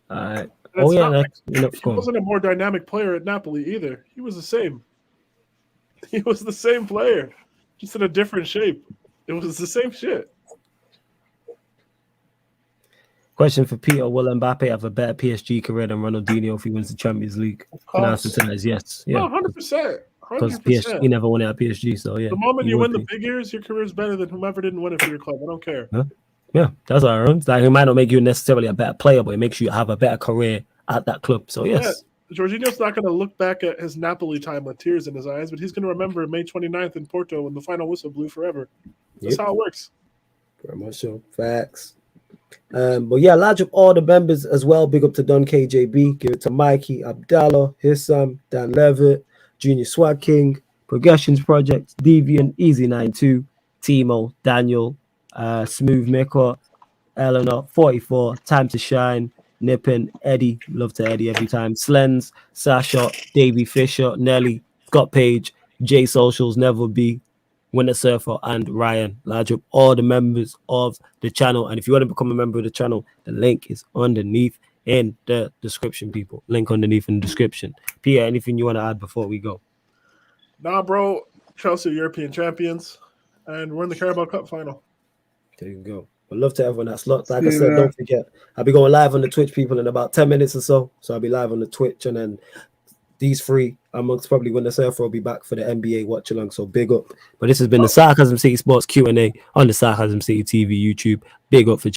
All right. Oh yeah, he wasn't a more dynamic player at Napoli either. He was the same. He was the same player, just in a different shape. It was the same shit. Question for Peter: will Mbappe have a better PSG career than Ronaldinho if he wins the Champions League? The answer to that is yes. Yeah, 100%. Because PSG never won it at PSG, so yeah. The moment you win the big years, your career is better than whomever didn't win it for your club. I don't care. Huh? Yeah, that's what I run. Like, it might not make you necessarily a better player, but it makes you have a better career at that club. So yes. Yeah. Jorginho's not going to look back at his Napoli time with tears in his eyes, but he's going to remember May 29th in Porto when the final whistle blew forever. That's how it works. Very much so. Facts. But yeah, large up all the members as well. Big up to Don KJB, give it to Mikey, Abdallah, Hissam, Dan Levitt, Junior Swag King, Progressions Project, Deviant, Easy92, Timo, Daniel, Smooth Maker, Eleanor, 44, Time to Shine, Nippin, Eddie, love to Eddie every time, Slens, Sasha, Davey Fisher, Nelly, Scott Page, J Socials, Never Be, Winter Surfer, and Ryan. Large up all the members of the channel. And if you want to become a member of the channel, the link is underneath in the description, people. Link underneath in the description. Pierre, anything you want to add before we go? Nah, bro. Chelsea European champions, and we're in the Carabao Cup final. There you go. But love to everyone that's locked. Like I said, don't forget, I'll be going live on the Twitch, people, in about 10 minutes or so. So I'll be live on the Twitch, and then these three amongst probably when the surfer will be back for the NBA watch along. So big up. But this has been the Sarcasm City Sports Q&A on the Sarcasm City TV YouTube. Big up for